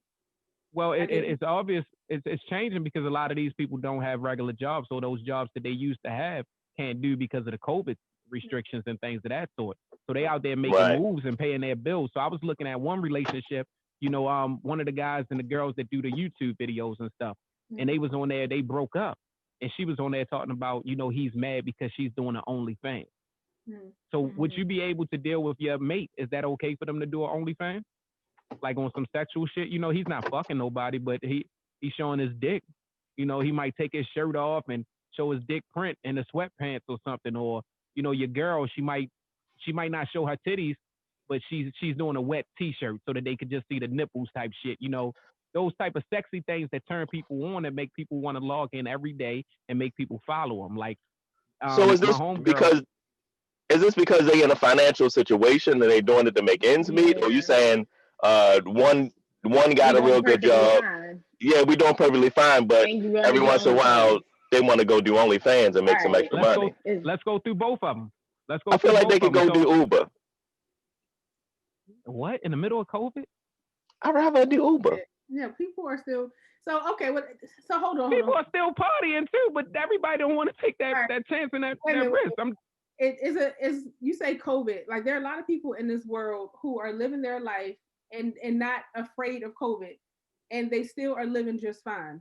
Well, it's obvious it's changing because a lot of these people don't have regular jobs, so those jobs that they used to have can't do because of the COVID restrictions and things of that sort. So they out there making moves and paying their bills. So I was looking at one relationship, one of the guys and the girls that do the YouTube videos and stuff, and they was on there. They broke up, and she was on there talking about, he's mad because she's doing an OnlyFans. So would you be able to deal with your mate? Is that okay for them to do an OnlyFans? Like on some sexual shit, he's not fucking nobody, but he's showing his dick. He might take his shirt off and show his dick print in the sweatpants or something. Or your girl, she might not show her titties, but she's doing a wet T-shirt so that they could just see the nipples type shit. Those type of sexy things that turn people on and make people want to log in every day and make people follow them. Like, so is this because they're in a financial situation and they're doing it to make ends meet, or you saying one got a real good job? Fine. Yeah, we doing perfectly fine, but every once in a while they want to go do OnlyFans and make some extra money. Let's go through both of them. I feel like they could go do Uber. What, in the middle of COVID? I'd rather do Uber. Yeah, people are still. So okay, so hold on. People are still partying too, but everybody don't want to take that chance and that risk. You say COVID, like there are a lot of people in this world who are living their life and not afraid of COVID, and they still are living just fine.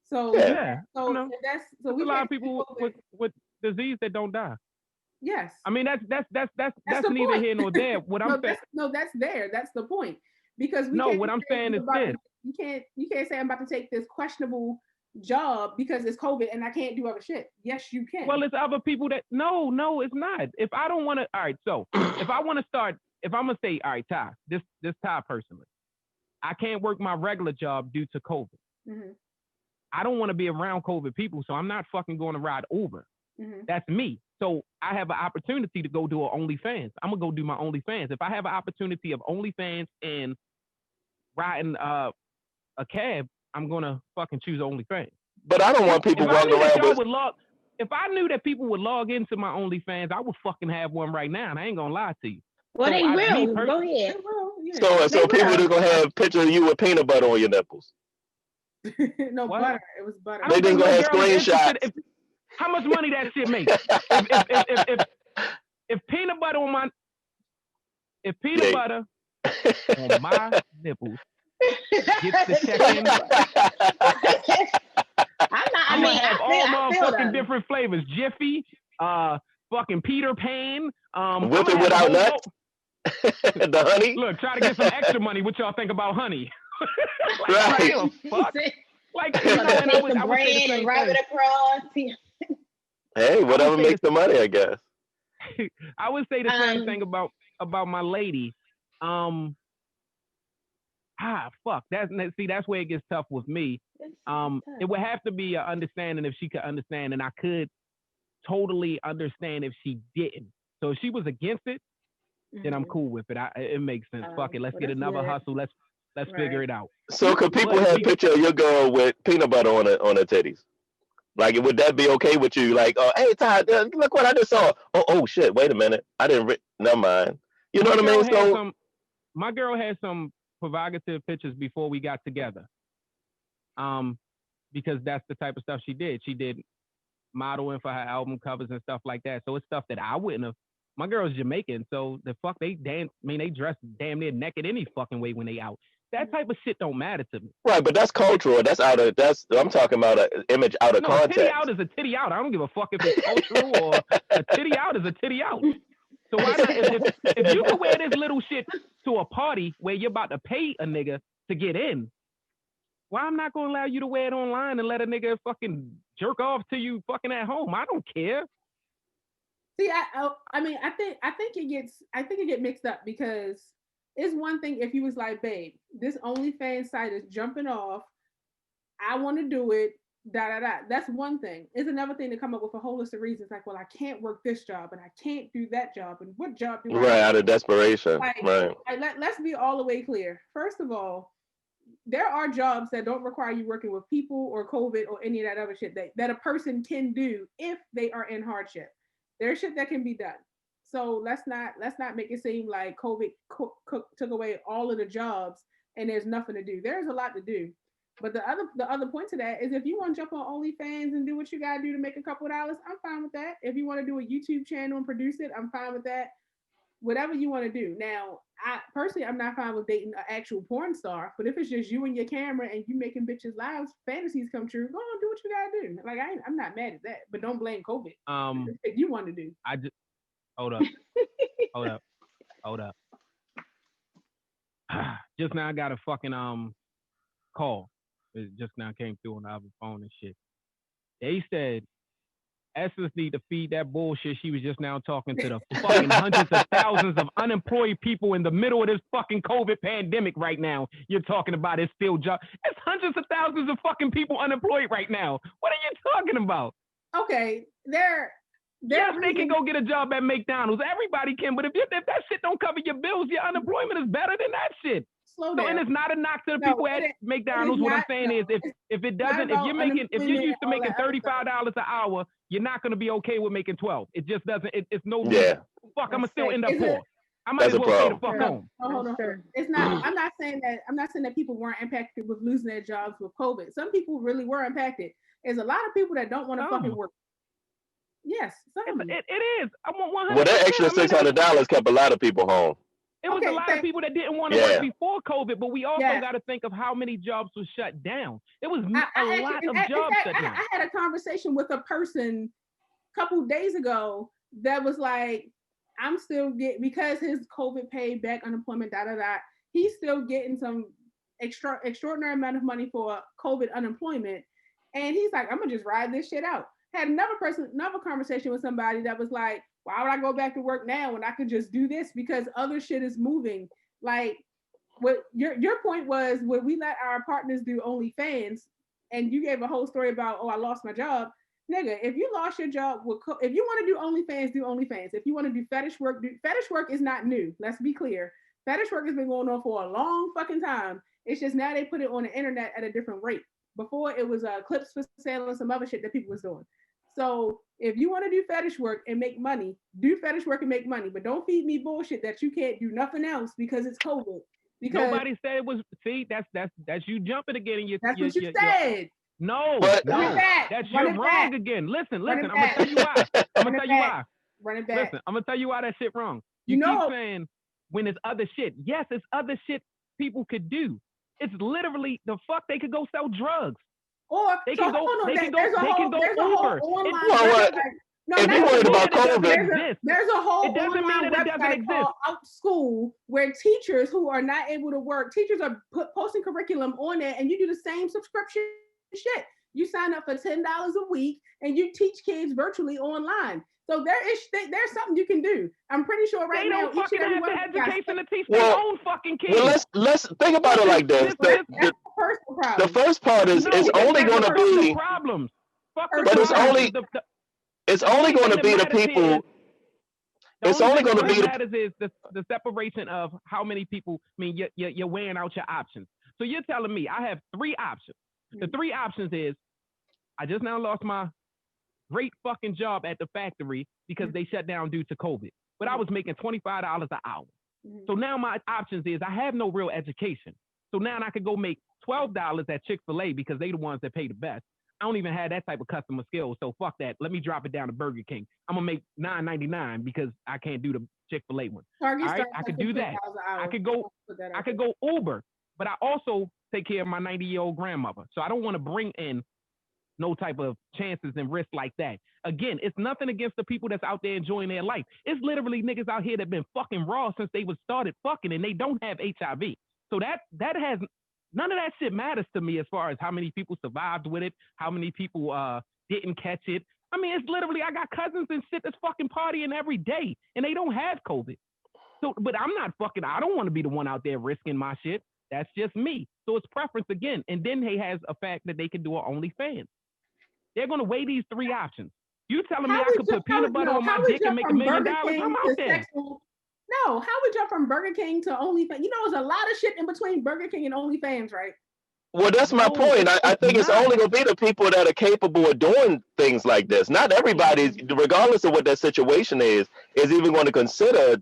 So we a lot of people with disease that don't die. Yes, I mean that's neither here nor there. What I'm saying, that's the point. Because what I'm saying is this: you can't say I'm about to take this questionable job because it's COVID and I can't do other shit. Yes, you can. Well, it's other people that no, it's not. If I don't want to, all right. So if I want to start, if I'm gonna say, all right, Ty, this Ty personally, I can't work my regular job due to COVID. Mm-hmm. I don't want to be around COVID people, so I'm not fucking going to ride Uber. Mm-hmm. That's me. So I have an opportunity to go do an OnlyFans. I'm gonna go do my OnlyFans. If I have an opportunity of OnlyFans and riding a cab, I'm gonna fucking choose OnlyFans. But I don't want people walking around with. If I knew that people would log into my OnlyFans, I would fucking have one right now, and I ain't gonna lie to you. Well, they will. Go ahead. So people are gonna have pictures of you with peanut butter on your nipples. No what? Butter. It was butter. They just gonna have screenshots. How much money that shit make? If peanut butter on my butter on my nipples gets the check-in, I'm gonna have all motherfucking different flavors. Jiffy, fucking Peter Pan, with or without nuts. The honey. Look, try to get some extra money. What y'all think about honey? Right. Fuck. Like, and I would say the same wrap it across. Hey, whatever makes the money, I guess. I would say the same thing about my lady. Fuck. That's where it gets tough with me. It would have to be an understanding if she could understand, and I could totally understand if she didn't. So if she was against it, then I'm cool with it. It makes sense. Fuck it. Let's get another hustle. Let's figure it out. So could people have a picture of your girl with peanut butter on her titties? Like, would that be okay with you? Like, hey, Todd, look what I just saw. Oh, shit. Wait a minute. I didn't. Never mind. You know what I mean? So my girl had some provocative pictures before we got together. Because that's the type of stuff she did. She did modeling for her album covers and stuff like that. So it's stuff that I wouldn't have. My girl's Jamaican, so they dress damn near naked any fucking way when they out. That type of shit don't matter to me. Right, but that's cultural. I'm talking about an image out of context. Titty out is a titty out. I don't give a fuck if it's cultural or a titty out is a titty out. So why not, if you can wear this little shit to a party where you're about to pay a nigga to get in, why I'm not gonna allow you to wear it online and let a nigga fucking jerk off to you fucking at home? I don't care. See, I mean, I think it gets mixed up because it's one thing if you was like, babe, this OnlyFans site is jumping off. I want to do it. da da da. That's one thing. It's another thing to come up with a whole list of reasons like, well, I can't work this job and I can't do that job and what job do I Right, have? out of desperation. Like, Right. let's be all the way clear. First of all, there are jobs that don't require you working with people or COVID or any of that other shit that a person can do if they are in hardship. There's shit that can be done. So let's not make it seem like COVID took away all of the jobs and there's nothing to do. There's a lot to do. But the other point to that is if you want to jump on OnlyFans and do what you gotta do to make a couple of dollars, I'm fine with that. If you want to do a YouTube channel and produce it, I'm fine with that. Whatever you want to do. Now, I personally, I'm not fine with dating an actual porn star, but if it's just you and your camera and you making bitches' lives fantasies come true, go on, do what you gotta do. Like I'm not mad at that, but don't blame COVID. If you want to do. I just hold up, hold up, hold up. Just now I got a fucking call. It just now came through on the other phone and shit. They said Essence need to feed that bullshit she was just now talking to the fucking hundreds of thousands of unemployed people in the middle of this fucking COVID pandemic right now. You're talking about it's still job. It's hundreds of thousands of fucking people unemployed right now. What are you talking about? Okay, yes, they can go get a job at McDonald's. Everybody can, but if that shit don't cover your bills, your unemployment is better than that shit. Slow down. So, and it's not a knock to the people at McDonald's. What I'm saying is, if it doesn't, if you're used to making $35 an hour, you're not going to be okay with making 12. It just doesn't. It's no. Yeah. Fuck, I'm gonna still end up poor. I might as well stay the fuck home. Hold on. It's not. I'm not saying that people weren't impacted with losing their jobs with COVID. Some people really were impacted. There's a lot of people that don't want to fucking work. Yes, it is. I want 100. Well, that extra $600 kept a lot of people home. It was a lot of people that didn't want to work before COVID, but we also got to think of how many jobs were shut down. It was a lot of jobs shut down. I had a conversation with a person a couple days ago that was like, I'm still getting, because his COVID paid back unemployment, he's still getting some extraordinary amount of money for COVID unemployment. And he's like, I'm going to just ride this shit out. Had another conversation with somebody that was like, why would I go back to work now when I could just do this because other shit is moving? Like, what your point was, would we let our partners do OnlyFans? And you gave a whole story about, I lost my job. Nigga, if you lost your job, if you want to do OnlyFans, do OnlyFans. If you want to do fetish work, fetish work is not new. Let's be clear. Fetish work has been going on for a long fucking time. It's just now they put it on the internet at a different rate. Before it was clips for sale and some other shit that people was doing. So if you want to do fetish work and make money, do fetish work and make money. But don't feed me bullshit that you can't do nothing else because it's COVID. Because nobody said it was. See, that's you jumping again. That's what you said. No, but, no, that's you're wrong again. Listen. I'm gonna tell you why. Run it back. Listen, I'm gonna tell you why that shit wrong. You keep saying when it's other shit. Yes, it's other shit people could do. It's literally the fuck they could go sell drugs. Or they can go Uber. If you worried about COVID, there's a whole it doesn't mean that it doesn't exist. Out school where teachers who are not able to work, teachers are posting curriculum on there, and you do the same subscription shit. You sign up for $10 a week, and you teach kids virtually online. So there's something you can do. I'm pretty sure right now each and every one education to teach their own fucking kids. Well, let's think about it like this. The first part is only going to be problems. But it's only going to be the people. It's only going to be the separation of how many people. I mean, you're weighing out your options. So you're telling me I have 3 options. The 3 options is I just now lost my great fucking job at the factory because they shut down due to COVID. But I was making $25 an hour. So now my options is I have no real education. So now I could go make $12 at Chick-fil-A because they the ones that pay the best. I don't even have that type of customer skills. So fuck that. Let me drop it down to Burger King. I'm going to make $9.99 because I can't do the Chick-fil-A one. All right, I could do that. I could go Uber, but I also take care of my 90-year-old grandmother. So I don't want to bring in no type of chances and risks like that. Again, it's nothing against the people that's out there enjoying their life. It's literally niggas out here that been fucking raw since they was started fucking and they don't have HIV. So that has none of that shit matters to me as far as how many people survived with it, how many people didn't catch it. I mean, it's literally I got cousins and shit that's fucking partying every day and they don't have COVID. So, but I'm not fucking. I don't want to be the one out there risking my shit. That's just me. So it's preference again. And then he has a fact that they can do an OnlyFans. They're going to weigh these three options. You telling me How I would could you- put peanut butter no, on my how would dick you and make $1 from million? Burger King I'm to out there. sexual? No, how would you from Burger King to OnlyFans? You know, there's a lot of shit in between Burger King and OnlyFans, right? Well, that's my No, point. I it's think it's not. only going to be the people that are capable of doing things like this. Not everybody, regardless of what their situation is even going to consider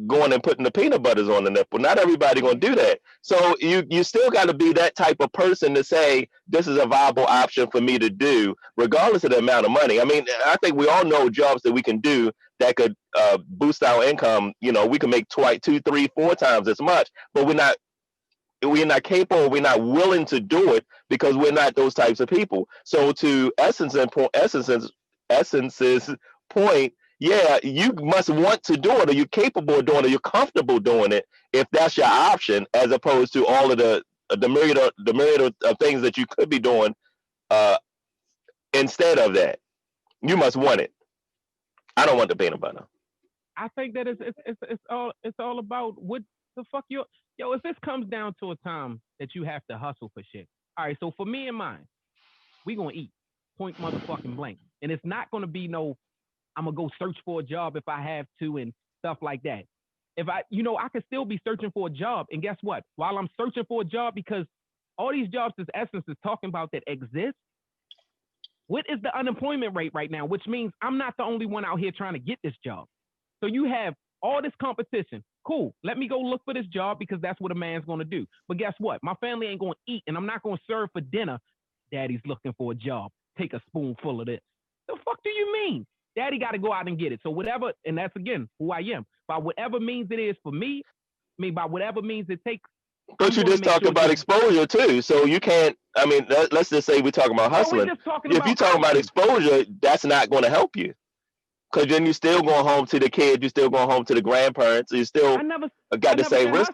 going and putting the peanut butters on the nipple. Not everybody going to do that. So you still got to be that type of person to say this is a viable option for me to do, regardless of the amount of money. I mean, I think we all know jobs that we can do that could boost our income. You know, we can make 2, 3, 4 times as much, but we're not capable, we're not willing to do it because we're not those types of people. So to Essence's point, yeah, you must want to do it, or you're capable of doing it, or you're comfortable doing it if that's your option, as opposed to all of the myriad of things that you could be doing instead of that. You must want it. I don't want the peanut butter. I think that it's all about what the fuck you. Yo, if this comes down to a time that you have to hustle for shit. All right, so for me and mine, we gonna eat. Point motherfucking blank. And it's not gonna be no, I'm gonna go search for a job if I have to and stuff like that. If I could still be searching for a job. And guess what? While I'm searching for a job, because all these jobs this Essence is talking about that exist, what is the unemployment rate right now? Which means I'm not the only one out here trying to get this job. So you have all this competition. Cool. Let me go look for this job because that's what a man's going to do. But guess what? My family ain't going to eat and I'm not going to serve for dinner. Daddy's looking for a job. Take a spoonful of this. The fuck do you mean? Daddy got to go out and get it. So whatever, and that's again who I am. By whatever means it is for me, by whatever means it takes. But you just talked about exposure too. So you can't, I mean, let's just say we're talking about hustling. If you're talking about exposure, that's not going to help you. Because then you're still going home to the kids, you're still going home to the grandparents, you still got the same risk.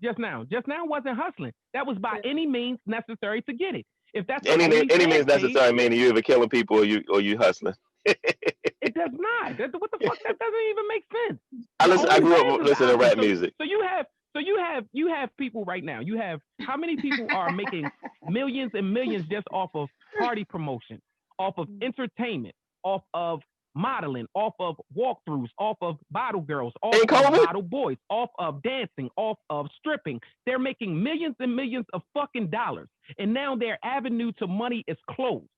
Just now wasn't hustling. That was by any means necessary to get it. If that's any means necessary, meaning you either killing people or you hustling. It does not. What the fuck? That doesn't even make sense. I grew up listening to rap music. So you have people right now. You have how many people are making millions and millions just off of party promotion, off of entertainment, off of modeling, off of walkthroughs, off of bottle girls, off of bottle boys, off of dancing, off of stripping. They're making millions and millions of fucking dollars. And now their avenue to money is closed.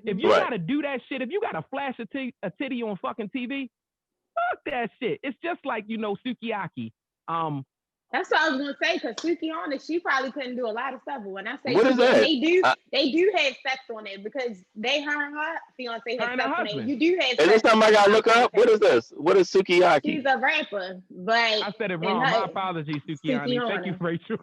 If you gotta do that shit, if you gotta flash a titty on fucking TV, fuck that shit. It's just like, Sukiyaki. That's what I was gonna say, because Suki on it, she probably couldn't do a lot of stuff. But when I say what is that? they do have sex on it because her and her fiance have sex on it. You do have sex. Is this something I gotta look up? What is this? What is Sukiyaki? She's a rapper, but I said it wrong. My apologies, Sukiyaki. Thank you, Rachel.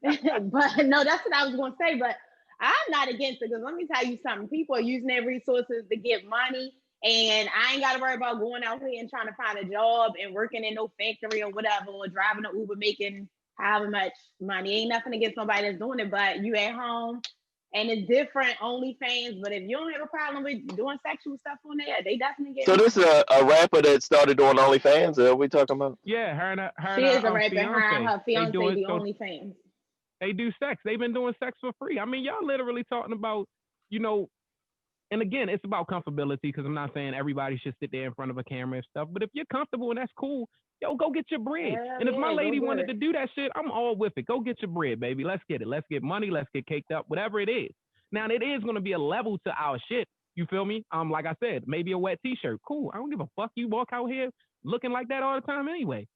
But no, that's what I was gonna say. But I'm not against it, because let me tell you something. People are using their resources to get money. And I ain't got to worry about going out here and trying to find a job and working in no factory or whatever, or driving an Uber making however much money. Ain't nothing against nobody that's doing it, but you at home and it's different OnlyFans. But if you don't have a problem with doing sexual stuff on there, they definitely get. So this is a rapper that started doing OnlyFans. Are we talking about? Yeah, her. She is a rapper. Her and her fiance do OnlyFans. They do sex. They've been doing sex for free. I mean, y'all literally talking about, and again, it's about comfortability, because I'm not saying everybody should sit there in front of a camera and stuff. But if you're comfortable and that's cool, yo, go get your bread. And if my lady wanted to do that shit, I'm all with it. Go get your bread, baby. Let's get it. Let's get money. Let's get caked up, whatever it is. Now, it is going to be a level to our shit. You feel me? Like I said, maybe a wet t-shirt. Cool. I don't give a fuck. You walk out here looking like that all the time anyway.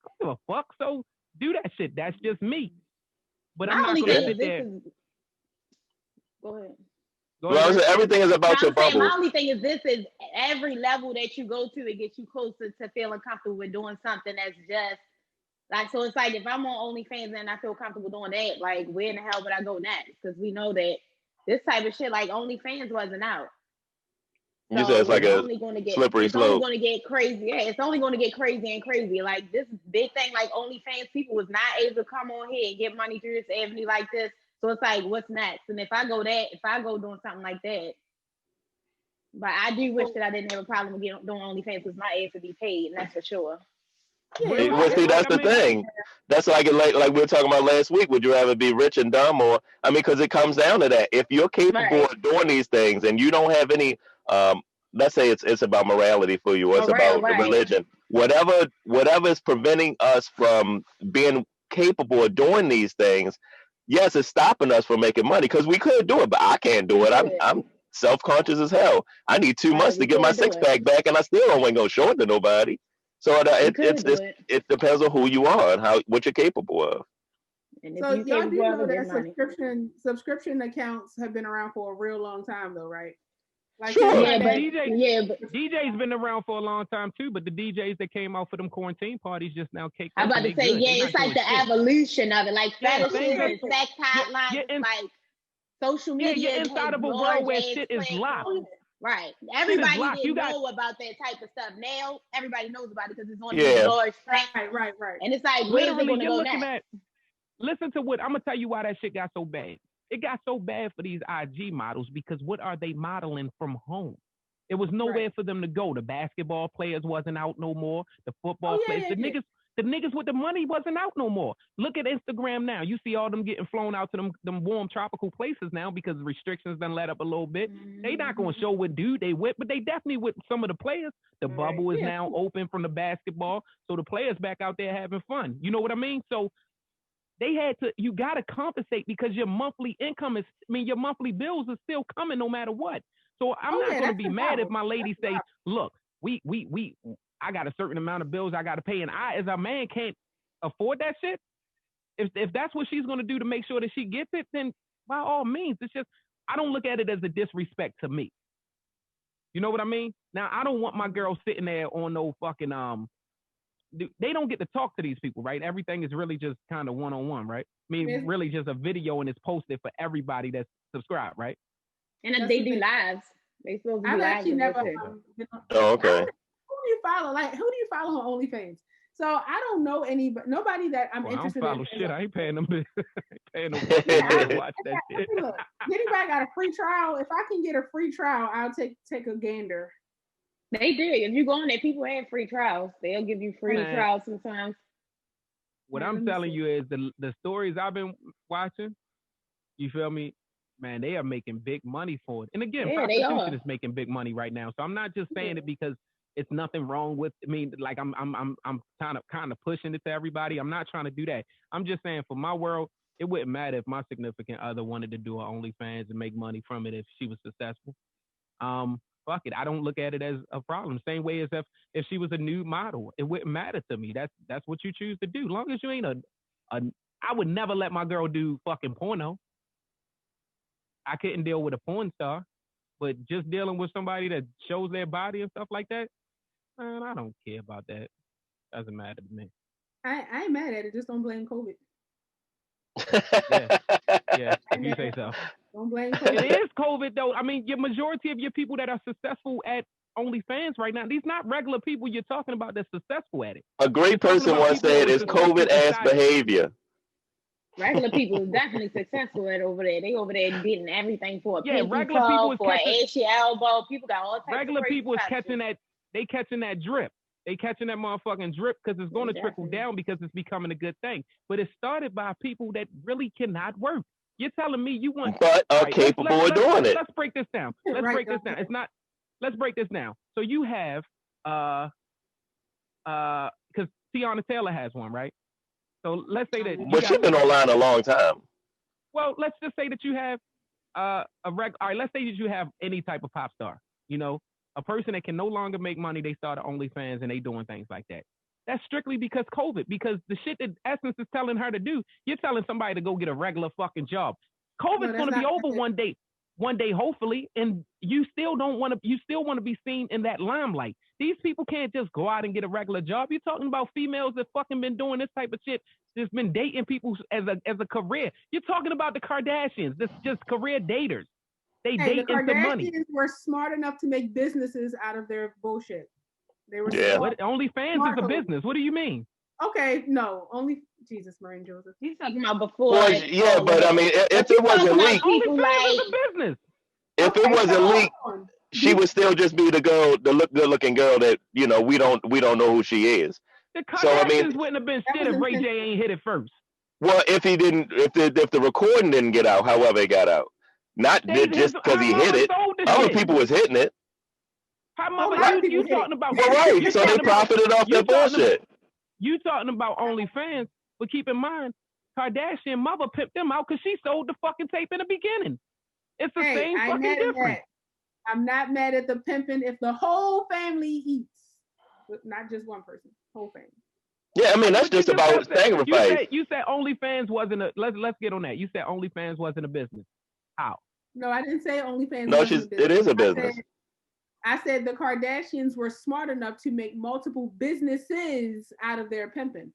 I don't give a fuck. So do that shit. That's just me. But I'm not going to sit there. Go ahead. Well, everything is about your bubble. My only thing is, this is every level that you go to, it gets you closer to feeling comfortable with doing something that's just like, so it's like, if I'm on OnlyFans and I feel comfortable doing that, like, where in the hell would I go next? Because we know that this type of shit, like OnlyFans, wasn't out. So you said it's like a slippery slope. It's only going to get crazy. Yeah, it's only going to get crazy and crazy. Like, this big thing, like OnlyFans, people was not able to come on here and get money through this avenue like this. So it's like, what's next? And if I go doing something like that, but I do wish that I didn't have a problem with doing OnlyFans, because my ass would be paid, and that's for sure. Yeah, Well, see, that's the thing. That's like we were talking about last week. Would you rather be rich and dumb, or I mean, because it comes down to that. If you're capable Right. of doing these things, and you don't have any, let's say it's about morality for you, or it's Morale, about right. religion, whatever is preventing us from being capable of doing these things. Yes, it's stopping us from making money because we could do it, but I can't do We it. could. I'm self conscious as hell. I need two Right. months to We get my could do six it. pack back, and I still don't want to go show it to nobody. So We could do it's it. it depends on who you are and how what you're capable of. And if So you y'all do capable of know it, get that money. subscription accounts have been around for a real long time though, right? Like Sure. Yeah, but DJ, DJ's been around for a long time too, but the DJs that came out for them quarantine parties just now caked I'm up about and to they say, good. yeah, They it's not like doing the shit. evolution of it, like Yeah, fetishes things are, and sex hotlines. you're It's like social yeah, media you're has inside of a large world where ass shit is locked. platforms. Right. Shit is Everybody locked. You didn't got know about that type of stuff. Now everybody knows about it because it's on these Yeah. large right, platforms. right. And it's like, where's it literally going to you're go looking next? at. Listen to what I'm gonna tell you why that shit got so bad. It got so bad for these IG models because what are they modeling from home? It was nowhere for them to go. The basketball players wasn't out no more. The football players, the niggas with the money wasn't out no more. Look at Instagram now. You see all them getting flown out to them warm tropical places now because restrictions done let up a little bit. They not gonna show what dude they with, but they definitely with some of the players. The bubble is now open from the basketball, so the players back out there having fun. You know what I mean? So they had to, you got to compensate because your monthly income is, your monthly bills are still coming no matter what. So I'm not going to be mad if my lady say, look, I got a certain amount of bills I got to pay, and I, as a man, can't afford that shit. If that's what she's going to do to make sure that she gets it, then by all means, it's just, I don't look at it as a disrespect to me. You know what I mean? Now, I don't want my girl sitting there on no fucking, they don't get to talk to these people, right? Everything is really just kind of one-on-one, right? I mean, really just a video and it's posted for everybody that's subscribed, right? And they do lives. They supposed to do I've lives. actually never. Oh, okay. Who do you follow? Like, who do you follow on OnlyFans? So I don't know nobody that I'm interested I don't follow in. shit. I ain't paying them. Paying them to watch that shit. Look, anybody got a free trial? If I can get a free trial, I'll take a gander. They do. If you go on there, people have free trials. They'll give you free trials sometimes. What I'm telling you is the stories I've been watching, you feel me? Man, they are making big money for it. And again, prostitution is making big money right now. So I'm not just saying it because it's nothing wrong with, I mean, like I'm kind of pushing it to everybody. I'm not trying to do that. I'm just saying for my world, it wouldn't matter if my significant other wanted to do her OnlyFans and make money from it if she was successful. Fuck it. I don't look at it as a problem. Same way as if she was a nude model, it wouldn't matter to me. That's what you choose to do. Long as you ain't I would never let my girl do fucking porno. I couldn't deal with a porn star, but just dealing with somebody that shows their body and stuff like that, man, I don't care about that. Doesn't matter to me. I ain't mad at it. Just don't blame COVID. Yeah, if you say so. Don't blame COVID. It is COVID though. I mean, your majority of your people that are successful at OnlyFans right now, these not regular people you're talking about that's successful at it. A great person once said it's COVID ass behavior. Regular people is definitely successful at over there. They over there getting everything for a pinky regular toe, people is for catching, an ashy elbow. People got all types regular of people is catching that. They catching that drip. They catching that motherfucking drip because it's going to trickle down because it's becoming a good thing. But it started by people that really cannot work. You're telling me you want, but are capable of doing it. Let's break this down. It's not. Let's break this down. So you have because Tiana Taylor has one, right? So let's say that. But she's been online a long time. Well, let's just say that you have all right, let's say that you have any type of pop star. You know, a person that can no longer make money, they start OnlyFans and they doing things like that. That's strictly because COVID, because the shit that Essence is telling her to do, you're telling somebody to go get a regular fucking job. COVID's going to be over one day, hopefully, and you still want to be seen in that limelight. These people can't just go out and get a regular job. You're talking about females that fucking been doing this type of shit, that's been dating people as a career. You're talking about the Kardashians, that's just career daters. They date into money. The Kardashians were smart enough to make businesses out of their bullshit. They were OnlyFans is a business. What do you mean? Okay, no, only Jesus, Marine Joseph. He's talking about before. Well, yeah, but I mean, if it wasn't leaked, OnlyFans is a business. If it wasn't leaked, she would still just be the good-looking girl that we don't know who she is. The So I mean, Kardashians wouldn't have been shit if Ray J ain't hit it first. well, if the recording didn't get out, however it got out, not just because he hit it, other people was hitting it. Her mother, you talking about? Well, right. So they profited off that bullshit. You talking about OnlyFans, but keep in mind, Kardashian mother pimped them out because she sold the fucking tape in the beginning. It's the same fucking difference. I'm not mad at the pimping if the whole family eats, not just one person, whole family. Yeah, I mean that's just about sacrifice. You said OnlyFans wasn't a. Let's get on that. You said OnlyFans wasn't a business. How? No, I didn't say OnlyFans. No, it is a business. I said the Kardashians were smart enough to make multiple businesses out of their pimping.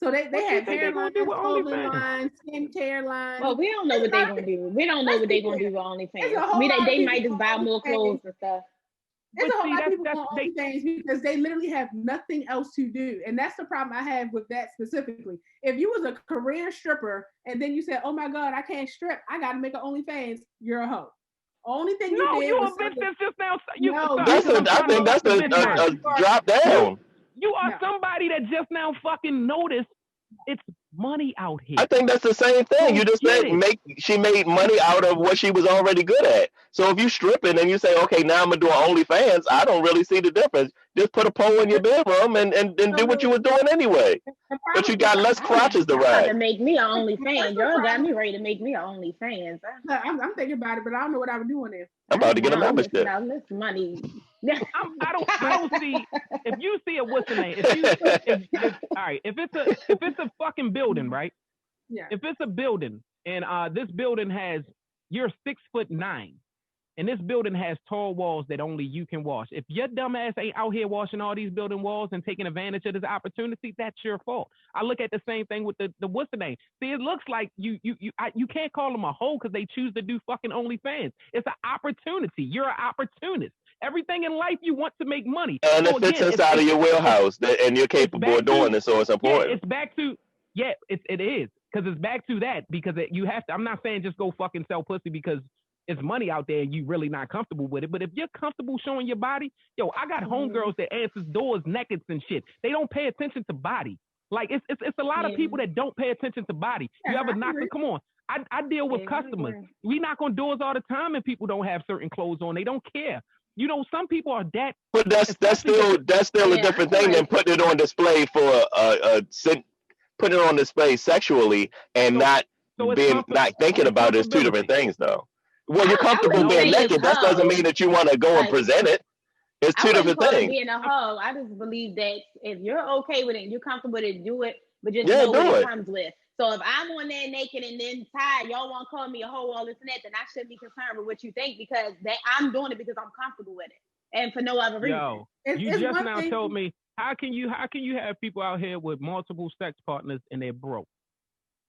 So they have hairlines, clothing lines, skincare lines. Well, we don't know what they're gonna do. We don't know what they're gonna do with OnlyFans. They might just buy more clothes and stuff. There's a whole lot of people on OnlyFans because they literally have nothing else to do. And that's the problem I have with that specifically. If you was a career stripper and then you said, oh my God, I can't strip, I got to make an OnlyFans, you're a hoe. Only thing you did was... No, you just now... I think that's a drop down. You are somebody that just now fucking noticed it's money out here. I think that's the same thing. You just said she made money out of what she was already good at. So if you stripping and you say, okay, now I'm gonna do OnlyFans, I don't really see the difference. Just put a pole in your bedroom and do what you were doing anyway. But you got less crotches to ride. To make me an OnlyFans, y'all got me ready to make me an OnlyFans. I'm thinking about it, but I don't know what I would do on there. I'm about to get a membership. Now this money. I don't see. If you see a what's the name? All right. If it's a fucking building, right? Yeah. If it's a building and this building has you're 6'9", and this building has tall walls that only you can wash. If your dumb ass ain't out here washing all these building walls and taking advantage of this opportunity, that's your fault. I look at the same thing with the what's the name? See, it looks like you can't call them a hoe because they choose to do fucking OnlyFans. It's an opportunity. You're an opportunist. Everything in life you want to make money. And so it fits inside of your wheelhouse, and you're capable of doing it, so it's important. Yeah, it's back to it is because it's back to that because you have to. I'm not saying just go fucking sell pussy because it's money out there and you really not comfortable with it. But if you're comfortable showing your body, I got homegirls that answers doors naked and shit. They don't pay attention to body. Like it's a lot of people that don't pay attention to body. You ever knock them? Come on. I deal with customers. We knock on doors all the time and people don't have certain clothes on. They don't care. Some people are that. But that's still a different thing than putting it on display for putting it on display sexually and not thinking about it as two different things though. Well, you're comfortable being naked. That doesn't mean that you want to go and present it. It's two different things. Being a hoe, I just believe that if you're okay with it, you're comfortable with it, do it. But just know what it comes with. So if I'm on there naked and then tired, y'all want to call me a hoe, all this and that, then I shouldn't be concerned with what you think because I'm doing it because I'm comfortable with it and for no other reason. Yo, you just now told me how can you have people out here with multiple sex partners and they're broke,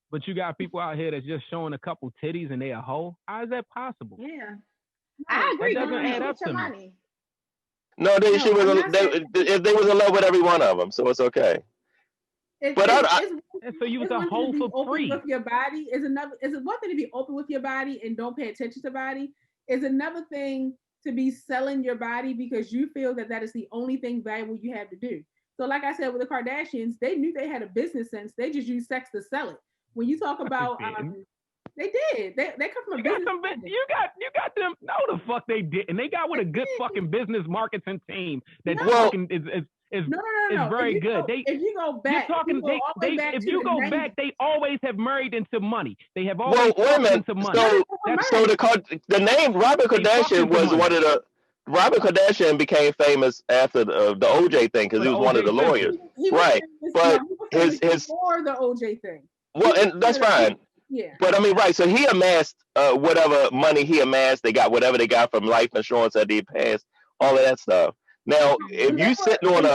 but you got people out here that's just showing a couple titties and they're a hoe? How is that possible? Yeah, I agree. That doesn't add up to me. No, they was in love with every one of them, so it's okay. So you was a hoe for free. With your body is one thing to be open with your body and don't pay attention to body. Is another thing to be selling your body because you feel that is the only thing valuable you have to do. So like I said with the Kardashians, they knew they had a business sense. They just used sex to sell it. When you talk about they did. They come from a business. You got them. No, the fuck they didn't. They got with a good fucking business marketing team that fucking is very good. If you go back, if you go back, they always have married into money. They have always into money. So the name Robert Kardashian was one of the. Robert Kardashian became famous after the OJ thing because he was one of the lawyers, right? But his before the OJ thing. Well, and that's fine. Yeah. But I mean, right. So he amassed whatever money he amassed. They got whatever they got from life insurance that they passed, all of that stuff. Now, if you sitting on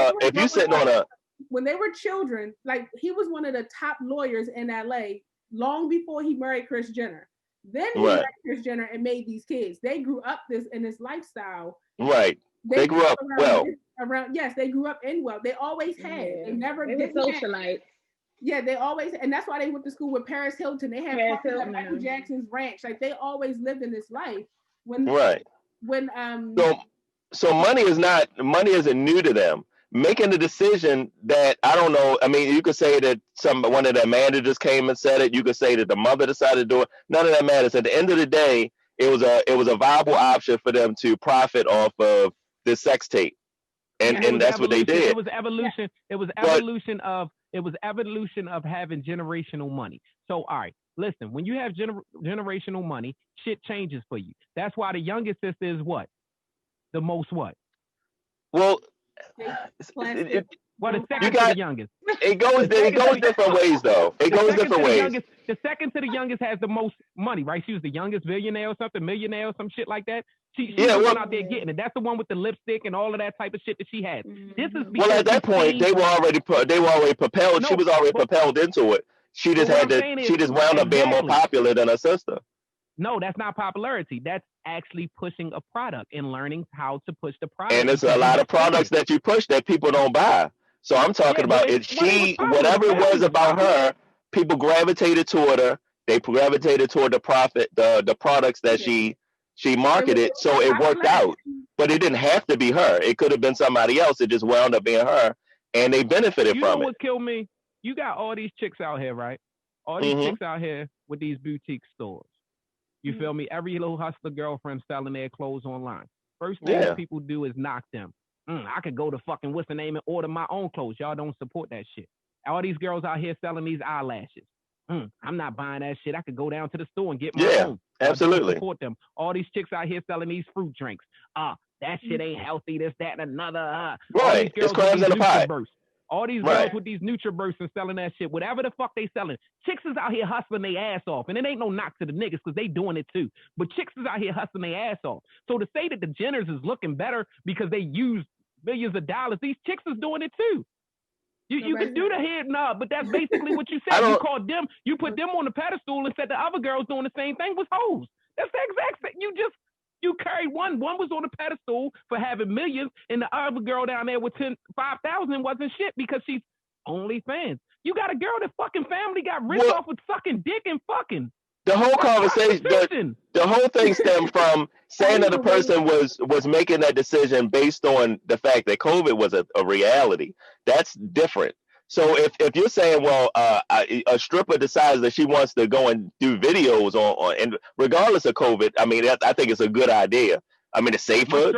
a when they were children, like he was one of the top lawyers in LA long before he married Kris Jenner. Then he married Kris Jenner and made these kids. They grew up in this lifestyle. Right. They grew up well. They grew up in well. They always had. They never did socialite. Yeah, they always, and that's why they went to school with Paris Hilton. They had Michael Jackson's ranch. Like they always lived in this life. So money isn't new to them. making a decision that I don't know. I mean, you could say that one of the managers came and said it. You could say that the mother decided to do it. None of that matters. At the end of the day, it was a viable option for them to profit off of this sex tape, and that's what they did. It was evolution. It was evolution of having generational money. So all right, listen. When you have generational money, shit changes for you. That's why the youngest sister is what? The most what? Well, the second to the youngest. It goes different ways though. It goes different ways. The second to the youngest has the most money, right? She was the youngest millionaire or some shit like that. She was out there getting it. That's the one with the lipstick and all of that type of shit that she had. This is at that point they were already propelled. She was already propelled into it. She just wound up being more popular than her sister. No, that's not popularity. That's actually pushing a product and learning how to push the product. And there's a lot of products that you push that people don't buy. So I'm talking about whatever it was about her, people gravitated toward her. They gravitated toward the products that she marketed. So it worked out. But it didn't have to be her. It could have been somebody else. It just wound up being her, and they benefited from it. You know what killed me? You got all these chicks out here, right? All these chicks out here with these boutique stores. You feel me? Every little hustler girlfriend selling their clothes online. First thing people do is knock them. I could go to fucking what's the name and order my own clothes. Y'all don't support that shit. All these girls out here selling these eyelashes. I'm not buying that shit. I could go down to the store and get my own. Absolutely. Support them. All these chicks out here selling these fruit drinks. That shit ain't healthy. This, that, and another. Right. It's crabs in a pie. All these girls with these NutriBursts and selling that shit, whatever the fuck they selling. Chicks is out here hustling their ass off. And it ain't no knock to the niggas because they doing it too. But chicks is out here hustling their ass off. So to say that the Jenners is looking better because they use millions of dollars, these chicks is doing it too. You can do the head nod, but that's basically what you said. You called them, you put them on the pedestal and said the other girls doing the same thing was hoes. That's the exact thing. You carried one was on the pedestal for having millions, and the other girl down there with 5,000 wasn't shit because she's OnlyFans. You got a girl that fucking family got rich off with sucking dick and fucking. The whole conversation, the whole thing stemmed from saying that the person was making that decision based on the fact that COVID was a reality. That's different. So if you're saying, well, a stripper decides that she wants to go and do videos on and regardless of COVID, I mean, I think it's a good idea. I mean, it's safer.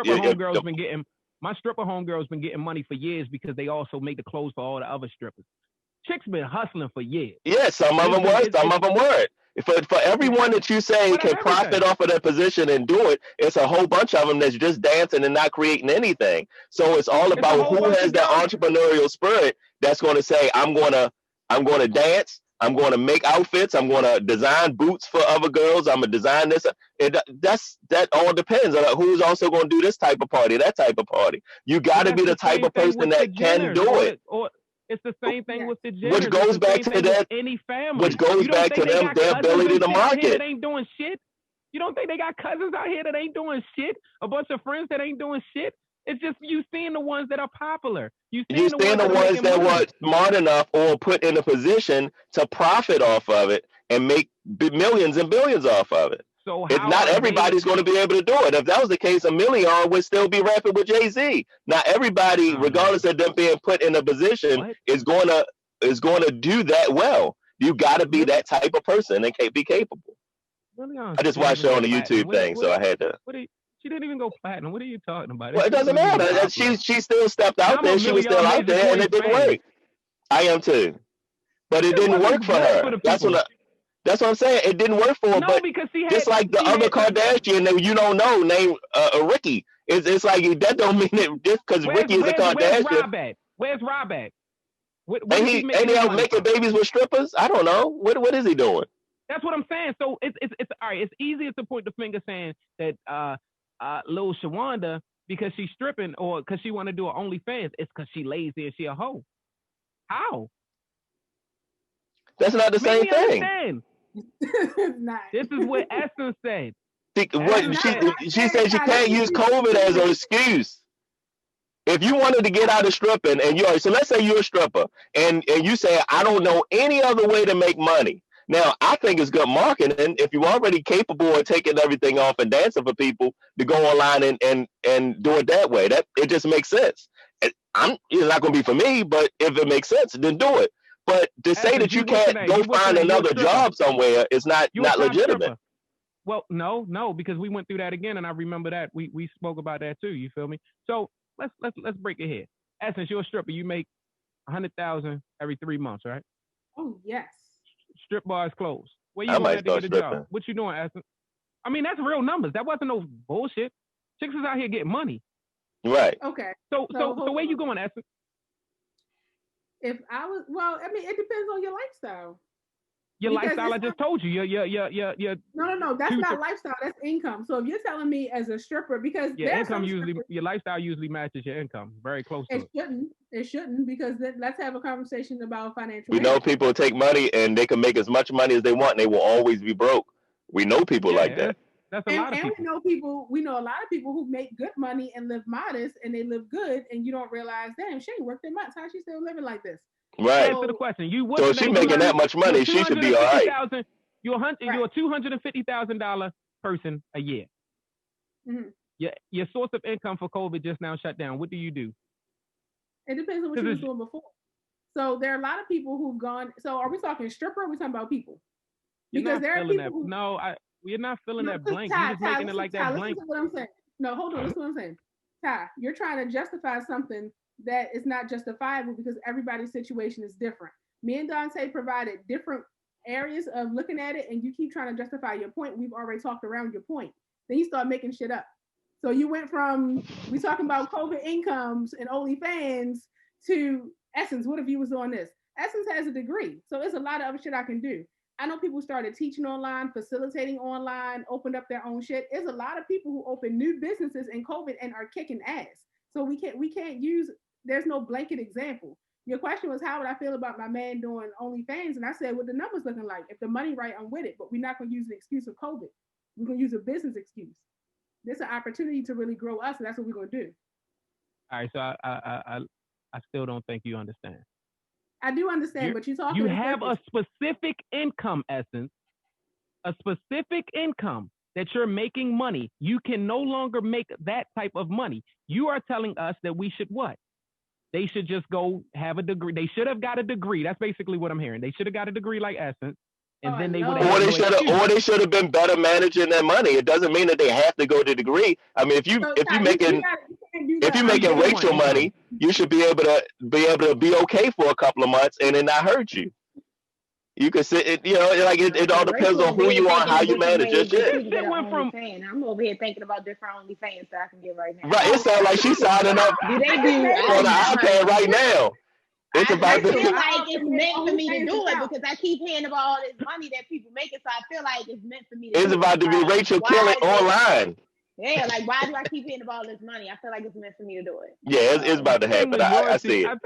My stripper homegirl's been getting money for years because they also make the clothes for all the other strippers. Chicks been hustling for years. Yeah, some of them were, some of them weren't. For everyone that you say can profit off of their position and do it, it's a whole bunch of them that's just dancing and not creating anything. So it's all about who has that entrepreneurial spirit that's going to say, I'm going to dance, I'm going to make outfits, I'm going to design boots for other girls, I'm going to design this. That all depends on who's also going to do this type of party, that type of party. You got to be the type of person that can do it. It's the same thing with the Jenners. Which goes back to that. Any family. Which goes back to them, their ability to market. That ain't doing shit. You don't think they got cousins out here that ain't doing shit? A bunch of friends that ain't doing shit? It's just you seeing the ones that are popular. You seeing the ones that were smart enough or put in a position to profit off of it and make millions and billions off of it. So not everybody's going to be able to do it. If that was the case, a million would still be rapping with Jay-Z. Not everybody, regardless of them being put in a position, is going to do that well. You got to be that type of person and be capable. I just watched her on the YouTube thing, so I had to. She didn't even go platinum. What are you talking about? Well, it doesn't matter. She still stepped out there. She was still out there, and it didn't work. I am too, but it didn't work for her. That's what I'm saying. It didn't work for her. No, but because just like the other Kardashian that you don't know named Ricky. It's like that don't mean it just because Ricky is a Kardashian. Where's Rob at? Ain't he out making babies with strippers? I don't know. What is he doing? That's what I'm saying. So it's all right. It's easier to point the finger saying that Lil Shawanda because she's stripping or because she want to do her OnlyFans. It's because she lazy and she a hoe. How? That's not the same thing. Understand. This is what Essence said. She said she can't use COVID as an excuse. If you wanted to get out of stripping and so let's say you're a stripper and you say, I don't know any other way to make money. Now, I think it's good marketing if you're already capable of taking everything off and dancing for people to go online and do it that way. It just makes sense. It's not going to be for me, but if it makes sense, then do it. But to say Essence, that you you what can't today? go You what find today? You a another stripper? job somewhere is not You a top legitimate. stripper? Well, no, because we went through that again, and I remember that we spoke about that too. You feel me? So let's break it here. Essence, you're a stripper. You make 100,000 every 3 months, right? Oh yes. Strip bars closed. Where you I going might at to start get a job? stripping. What you doing, Essence? I mean, that's real numbers. That wasn't no bullshit. Chicks is out here getting money. Right. Okay. So hold where you on. going, Essence? If I was, well, I mean, it depends on your lifestyle. Your Because lifestyle, I it's just told you. No. That's two- not lifestyle. That's income. So if you're telling me as a stripper, because your there are income some usually, strippers, your lifestyle usually matches your income. Very close to it. it shouldn't because let's have a conversation about financial We know management. people take money and they can make as much money as they want and they will always be broke. We know people like that. That's a lot of And people. we know a lot of people who make good money and live modest and they live good, and you don't realize, damn, she ain't worked that much. How's she still living like this? Right. Answer the question. You So if she's making that much money, she should be all right. You're a $250,000 person a year. Mm-hmm. Your source of income for COVID just now shut down. What do you do? It depends on what you was doing before. So there are a lot of people who've gone. So are we talking stripper? Or are we talking about people? Because there are people who. No, you're not feeling that blank. Ty, You're just making it like that blank. Listen to what I'm saying. No, hold on. Listen to what I'm saying. Ty, you're trying to justify something that is not justifiable because everybody's situation is different. Me and Dante provided different areas of looking at it, and you keep trying to justify your point. We've already talked around your point. Then you start making shit up. So you went from we talking about COVID incomes and OnlyFans to Essence. What if you was doing this? Essence has a degree, so it's a lot of other shit I can do. I know people started teaching online, facilitating online, opened up their own shit. There's a lot of people who open new businesses in COVID and are kicking ass. So we can't use. There's no blanket example. Your question was how would I feel about my man doing OnlyFans, and I said what the numbers looking like. If the money right, I'm with it. But we're not going to use an excuse of COVID. We're going to use a business excuse. There's an opportunity to really grow us, and that's what we're going to do. All right, so I still don't think you understand. I do understand, but you're talking. You have a specific income, Essence, a specific income that you're making money. You can no longer make that type of money. You are telling us that we should what? They should just go have a degree. They should have got a degree. That's basically what I'm hearing. They should have got a degree like Essence, and then they would have. Or they should have been better managing their money. It doesn't mean that they have to go to degree. I mean, if you're making Rachel money, you should be able to be okay for a couple of months and it not hurt you. You can sit it, it all depends on who you are, how you manage your shit. I'm over here thinking about different OnlyFans that I can get right now. Right, it sounds like she's signing up on the iPad right now. It's I feel like it's meant for me to do it because I keep hearing about all this money that people making, so I feel like it's meant for me to do it. It's about to be Rachel killing online. Yeah, like why do I keep hearing about all this money? I feel like it's meant for me to do it. Yeah, it's about to happen. I see it. I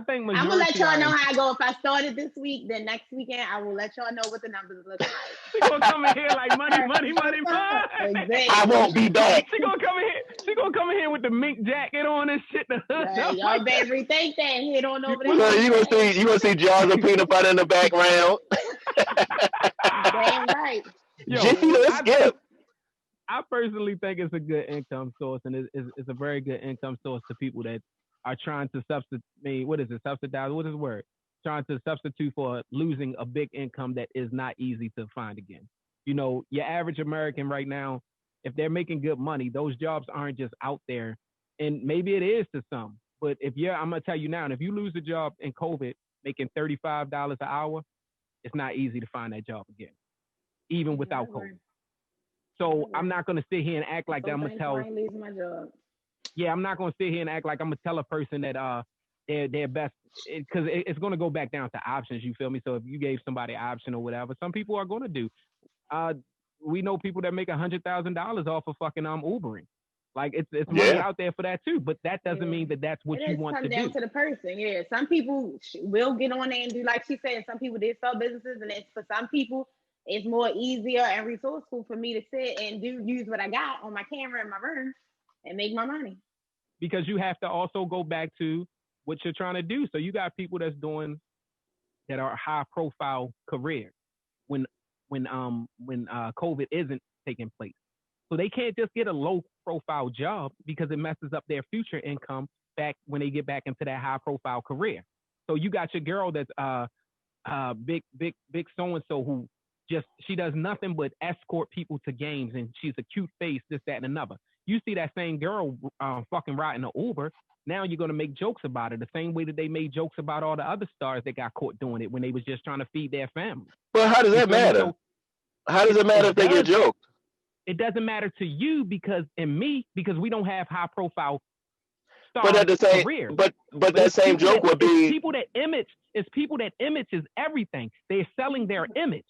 think I'm gonna let y'all know how I go. If I started this week, then next weekend I will let y'all know what the numbers look like. She gonna come in here like money. Exactly. I won't be back. She gonna come in here with the mink jacket on and shit. Y'all better rethink that and head on over there. You gonna see jars of peanut butter in the background. Damn right. Jiffy, let's skip. I personally think it's a good income source, and it's a very good income source to people that are trying to substitute. What is it? Subsidize? What is the word? Trying to substitute for losing a big income that is not easy to find again. You know, your average American right now, if they're making good money, those jobs aren't just out there. And maybe it is to some, but I'm gonna tell you now, and if you lose a job in COVID making $35 an hour, it's not easy to find that job again, even without COVID. So I'm not gonna sit here and act like that. I'm gonna tell. Yeah, I'm not gonna sit here and act like I'm gonna tell a person that they're best, because it's gonna go back down to options. You feel me? So if you gave somebody an option or whatever, some people are gonna do. We know people that make $100,000 off of fucking Ubering. Like it's money out there for that too, but that doesn't mean that that's what you want to do. It comes down to the person. Yeah, some people will get on there and do like she said. Some people did start businesses, and it's for some people. It's more easier and resourceful for me to sit and use what I got on my camera in my room and make my money. Because you have to also go back to what you're trying to do. So you got people that are high profile career when COVID isn't taking place. So they can't just get a low profile job because it messes up their future income back when they get back into that high profile career. So you got your girl that's big so and so who she does nothing but escort people to games and she's a cute face, this, that, and another. You see that same girl fucking riding an Uber. Now you're gonna make jokes about it the same way that they made jokes about all the other stars that got caught doing it when they was just trying to feed their family. But how does that matter? So how does it matter if they get joked? It doesn't matter to you because we don't have high profile stars. But at the same, career. but that same joke would be people that image is everything. They're selling their image.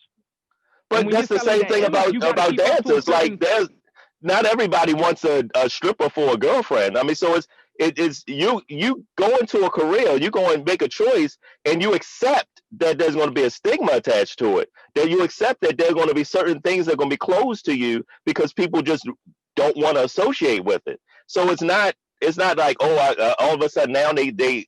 But that's the same thing about dancers. Like there's not everybody wants a stripper for a girlfriend. I mean, so it's you go into a career, you go and make a choice, and you accept that there's going to be a stigma attached to it. That you accept that there are going to be certain things that are going to be closed to you because people just don't want to associate with it. So it's not like all of a sudden now they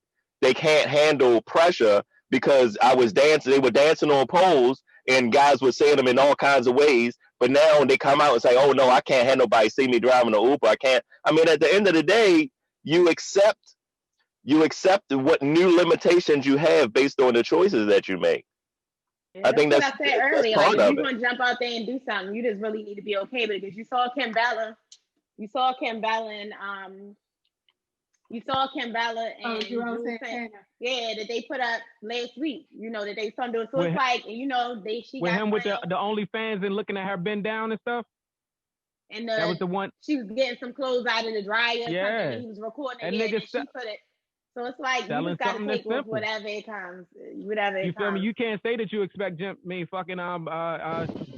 can't handle pressure because they were dancing on poles and guys were saying them in all kinds of ways. But now they come out and say, oh, no, I can't have nobody see me driving an Uber. I can't. I mean, at the end of the day, you accept what new limitations you have based on the choices that you make. Yeah, I think that's what I said earlier. Like, if you're going to jump out there and do something, you just really need to be okay with it. Because you saw Kim Bella and yeah, that they put up last week. You know that they started doing. So it's like, you know, she with got him with the OnlyFans and looking at her bend down and stuff. And that was the one. She was getting some clothes out of the dryer. Yeah, and he was recording it. And she put it. So it's like you just gotta take with whatever it comes. You feel me? You can't say that you expect you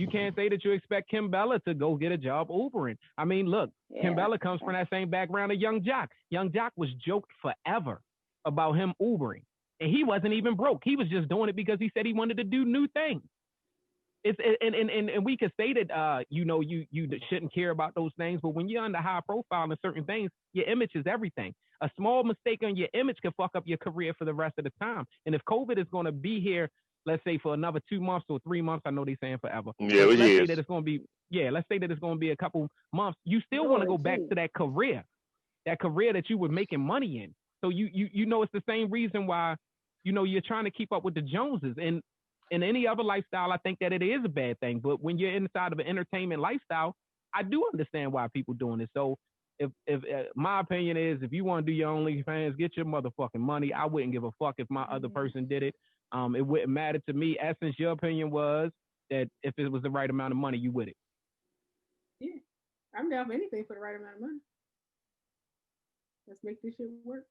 can't say that you expect Kim Bella to go get a job Ubering. I mean, look, Kim Bella comes from that same background of Young Jock. Young Jock was joked forever about him Ubering, and he wasn't even broke. He was just doing it because he said he wanted to do new things. And we could say that you shouldn't care about those things, but when you're under high profile and certain things, your image is everything. A small mistake on your image can fuck up your career for the rest of the time. And if COVID is going to be here, let's say for another 2 months or 3 months, I know they're saying forever. Yeah, let's say that it's going to be a couple months. You still want to go back to that career that you were making money in. So you know it's the same reason why you're trying to keep up with the Joneses. And in any other lifestyle, I think that it is a bad thing. But when you're inside of an entertainment lifestyle, I do understand why people doing it. So if my opinion is, if you want to do your OnlyFans, get your motherfucking money. I wouldn't give a fuck if my other person did it. It wouldn't matter to me. Essence, your opinion was that if it was the right amount of money, you would it. Yeah, I'm down for anything for the right amount of money. Let's make this shit work.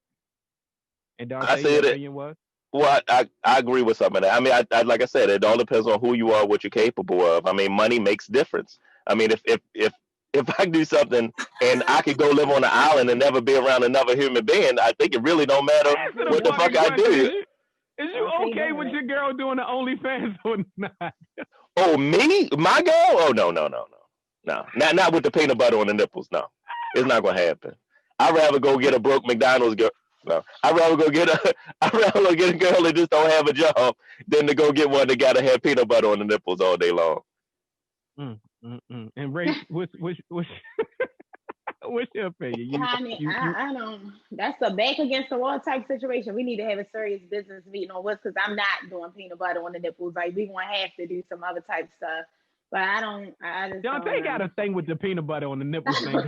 And Dante, your opinion was? Well, I agree with some of that. I mean, I like I said, it all depends on who you are, what you're capable of. I mean, money makes difference. I mean, if I do something and I could go live on an island and never be around another human being, I think it really don't matter what the fuck I do. Is you okay with your girl doing the OnlyFans or not? Oh, me? My girl? Oh, no. Not with the peanut butter on the nipples. No, it's not gonna happen. I'd rather go get a broke McDonald's girl. No, I'd rather go get a girl that just don't have a job than to go get one that gotta have peanut butter on the nipples all day long. And Ray, what's your opinion? I don't. That's a back against the wall type situation. We need to have a serious business meeting on what's, because I'm not doing peanut butter on the nipples. Like, we gonna have to do some other type stuff. But I just Dante got a thing with the peanut butter on the nipples thing. Look,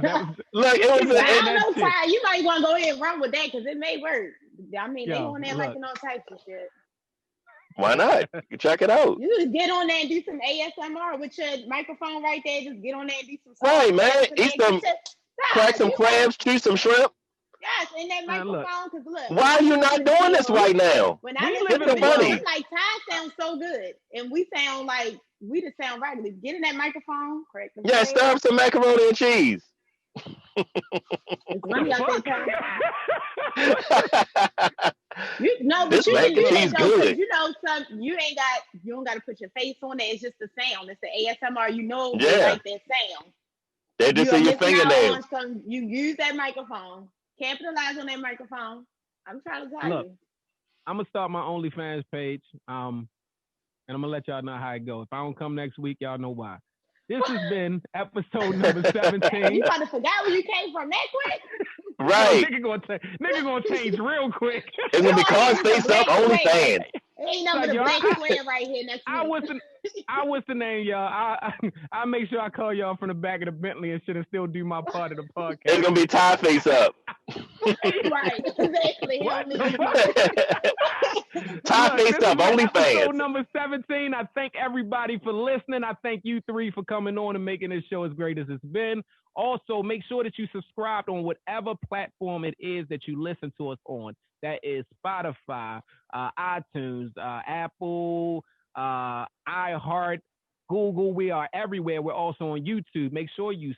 it was. I don't know, Ty. You might want to go ahead and run with that because it may work. I mean, they on there liking all types of shit. Why not? You check it out. You just get on there and do some ASMR with your microphone right there. Just get on there and do some. Right, man. Eat some, crack some clams, chew some shrimp. Yes, in that microphone. Because look, why are you not doing this right now? When I listen to the I'm like, Ty sounds so good, and we sound like we just sound regular. Get in that microphone, correct? Yeah, stir up some macaroni and cheese. It's funny out there, this mac and cheese good. You know, you don't got to put your face on it. It's just the sound. It's the ASMR. You know, yeah, like that sound. They just see your fingernails. You use that microphone. Capitalize on that microphone. I'm trying to tell you. I'm gonna start my OnlyFans page. And I'm gonna let y'all know how it goes. If I don't come next week, y'all know why. This has been episode number 17. You about to forget where you came from that quick? Right. Yo, nigga gonna change real quick. It's gonna be cause face up OnlyFans. Ain't nothing but a black square right here next week. What's the name, y'all? I make sure I call y'all from the back of the Bentley and shit and still do my part of the podcast. It's gonna be tie face up. Right, exactly. Tie face up, OnlyFans. Episode number 17. I thank everybody for listening. I thank you three for coming on and making this show as great as it's been. Also, make sure that you subscribe on whatever platform it is that you listen to us on. That is Spotify, iTunes, Apple, iHeart, Google. We are everywhere. We're also on YouTube. Make sure you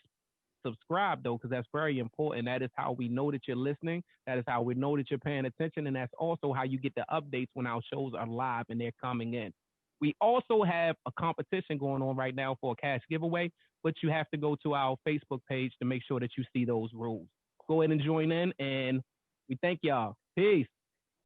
subscribe, though, because that's very important. That is how we know that you're listening. That is how we know that you're paying attention. And that's also how you get the updates when our shows are live and they're coming in. We also have a competition going on right now for a cash giveaway, but you have to go to our Facebook page to make sure that you see those rules. Go ahead and join in, and we thank y'all. Peace.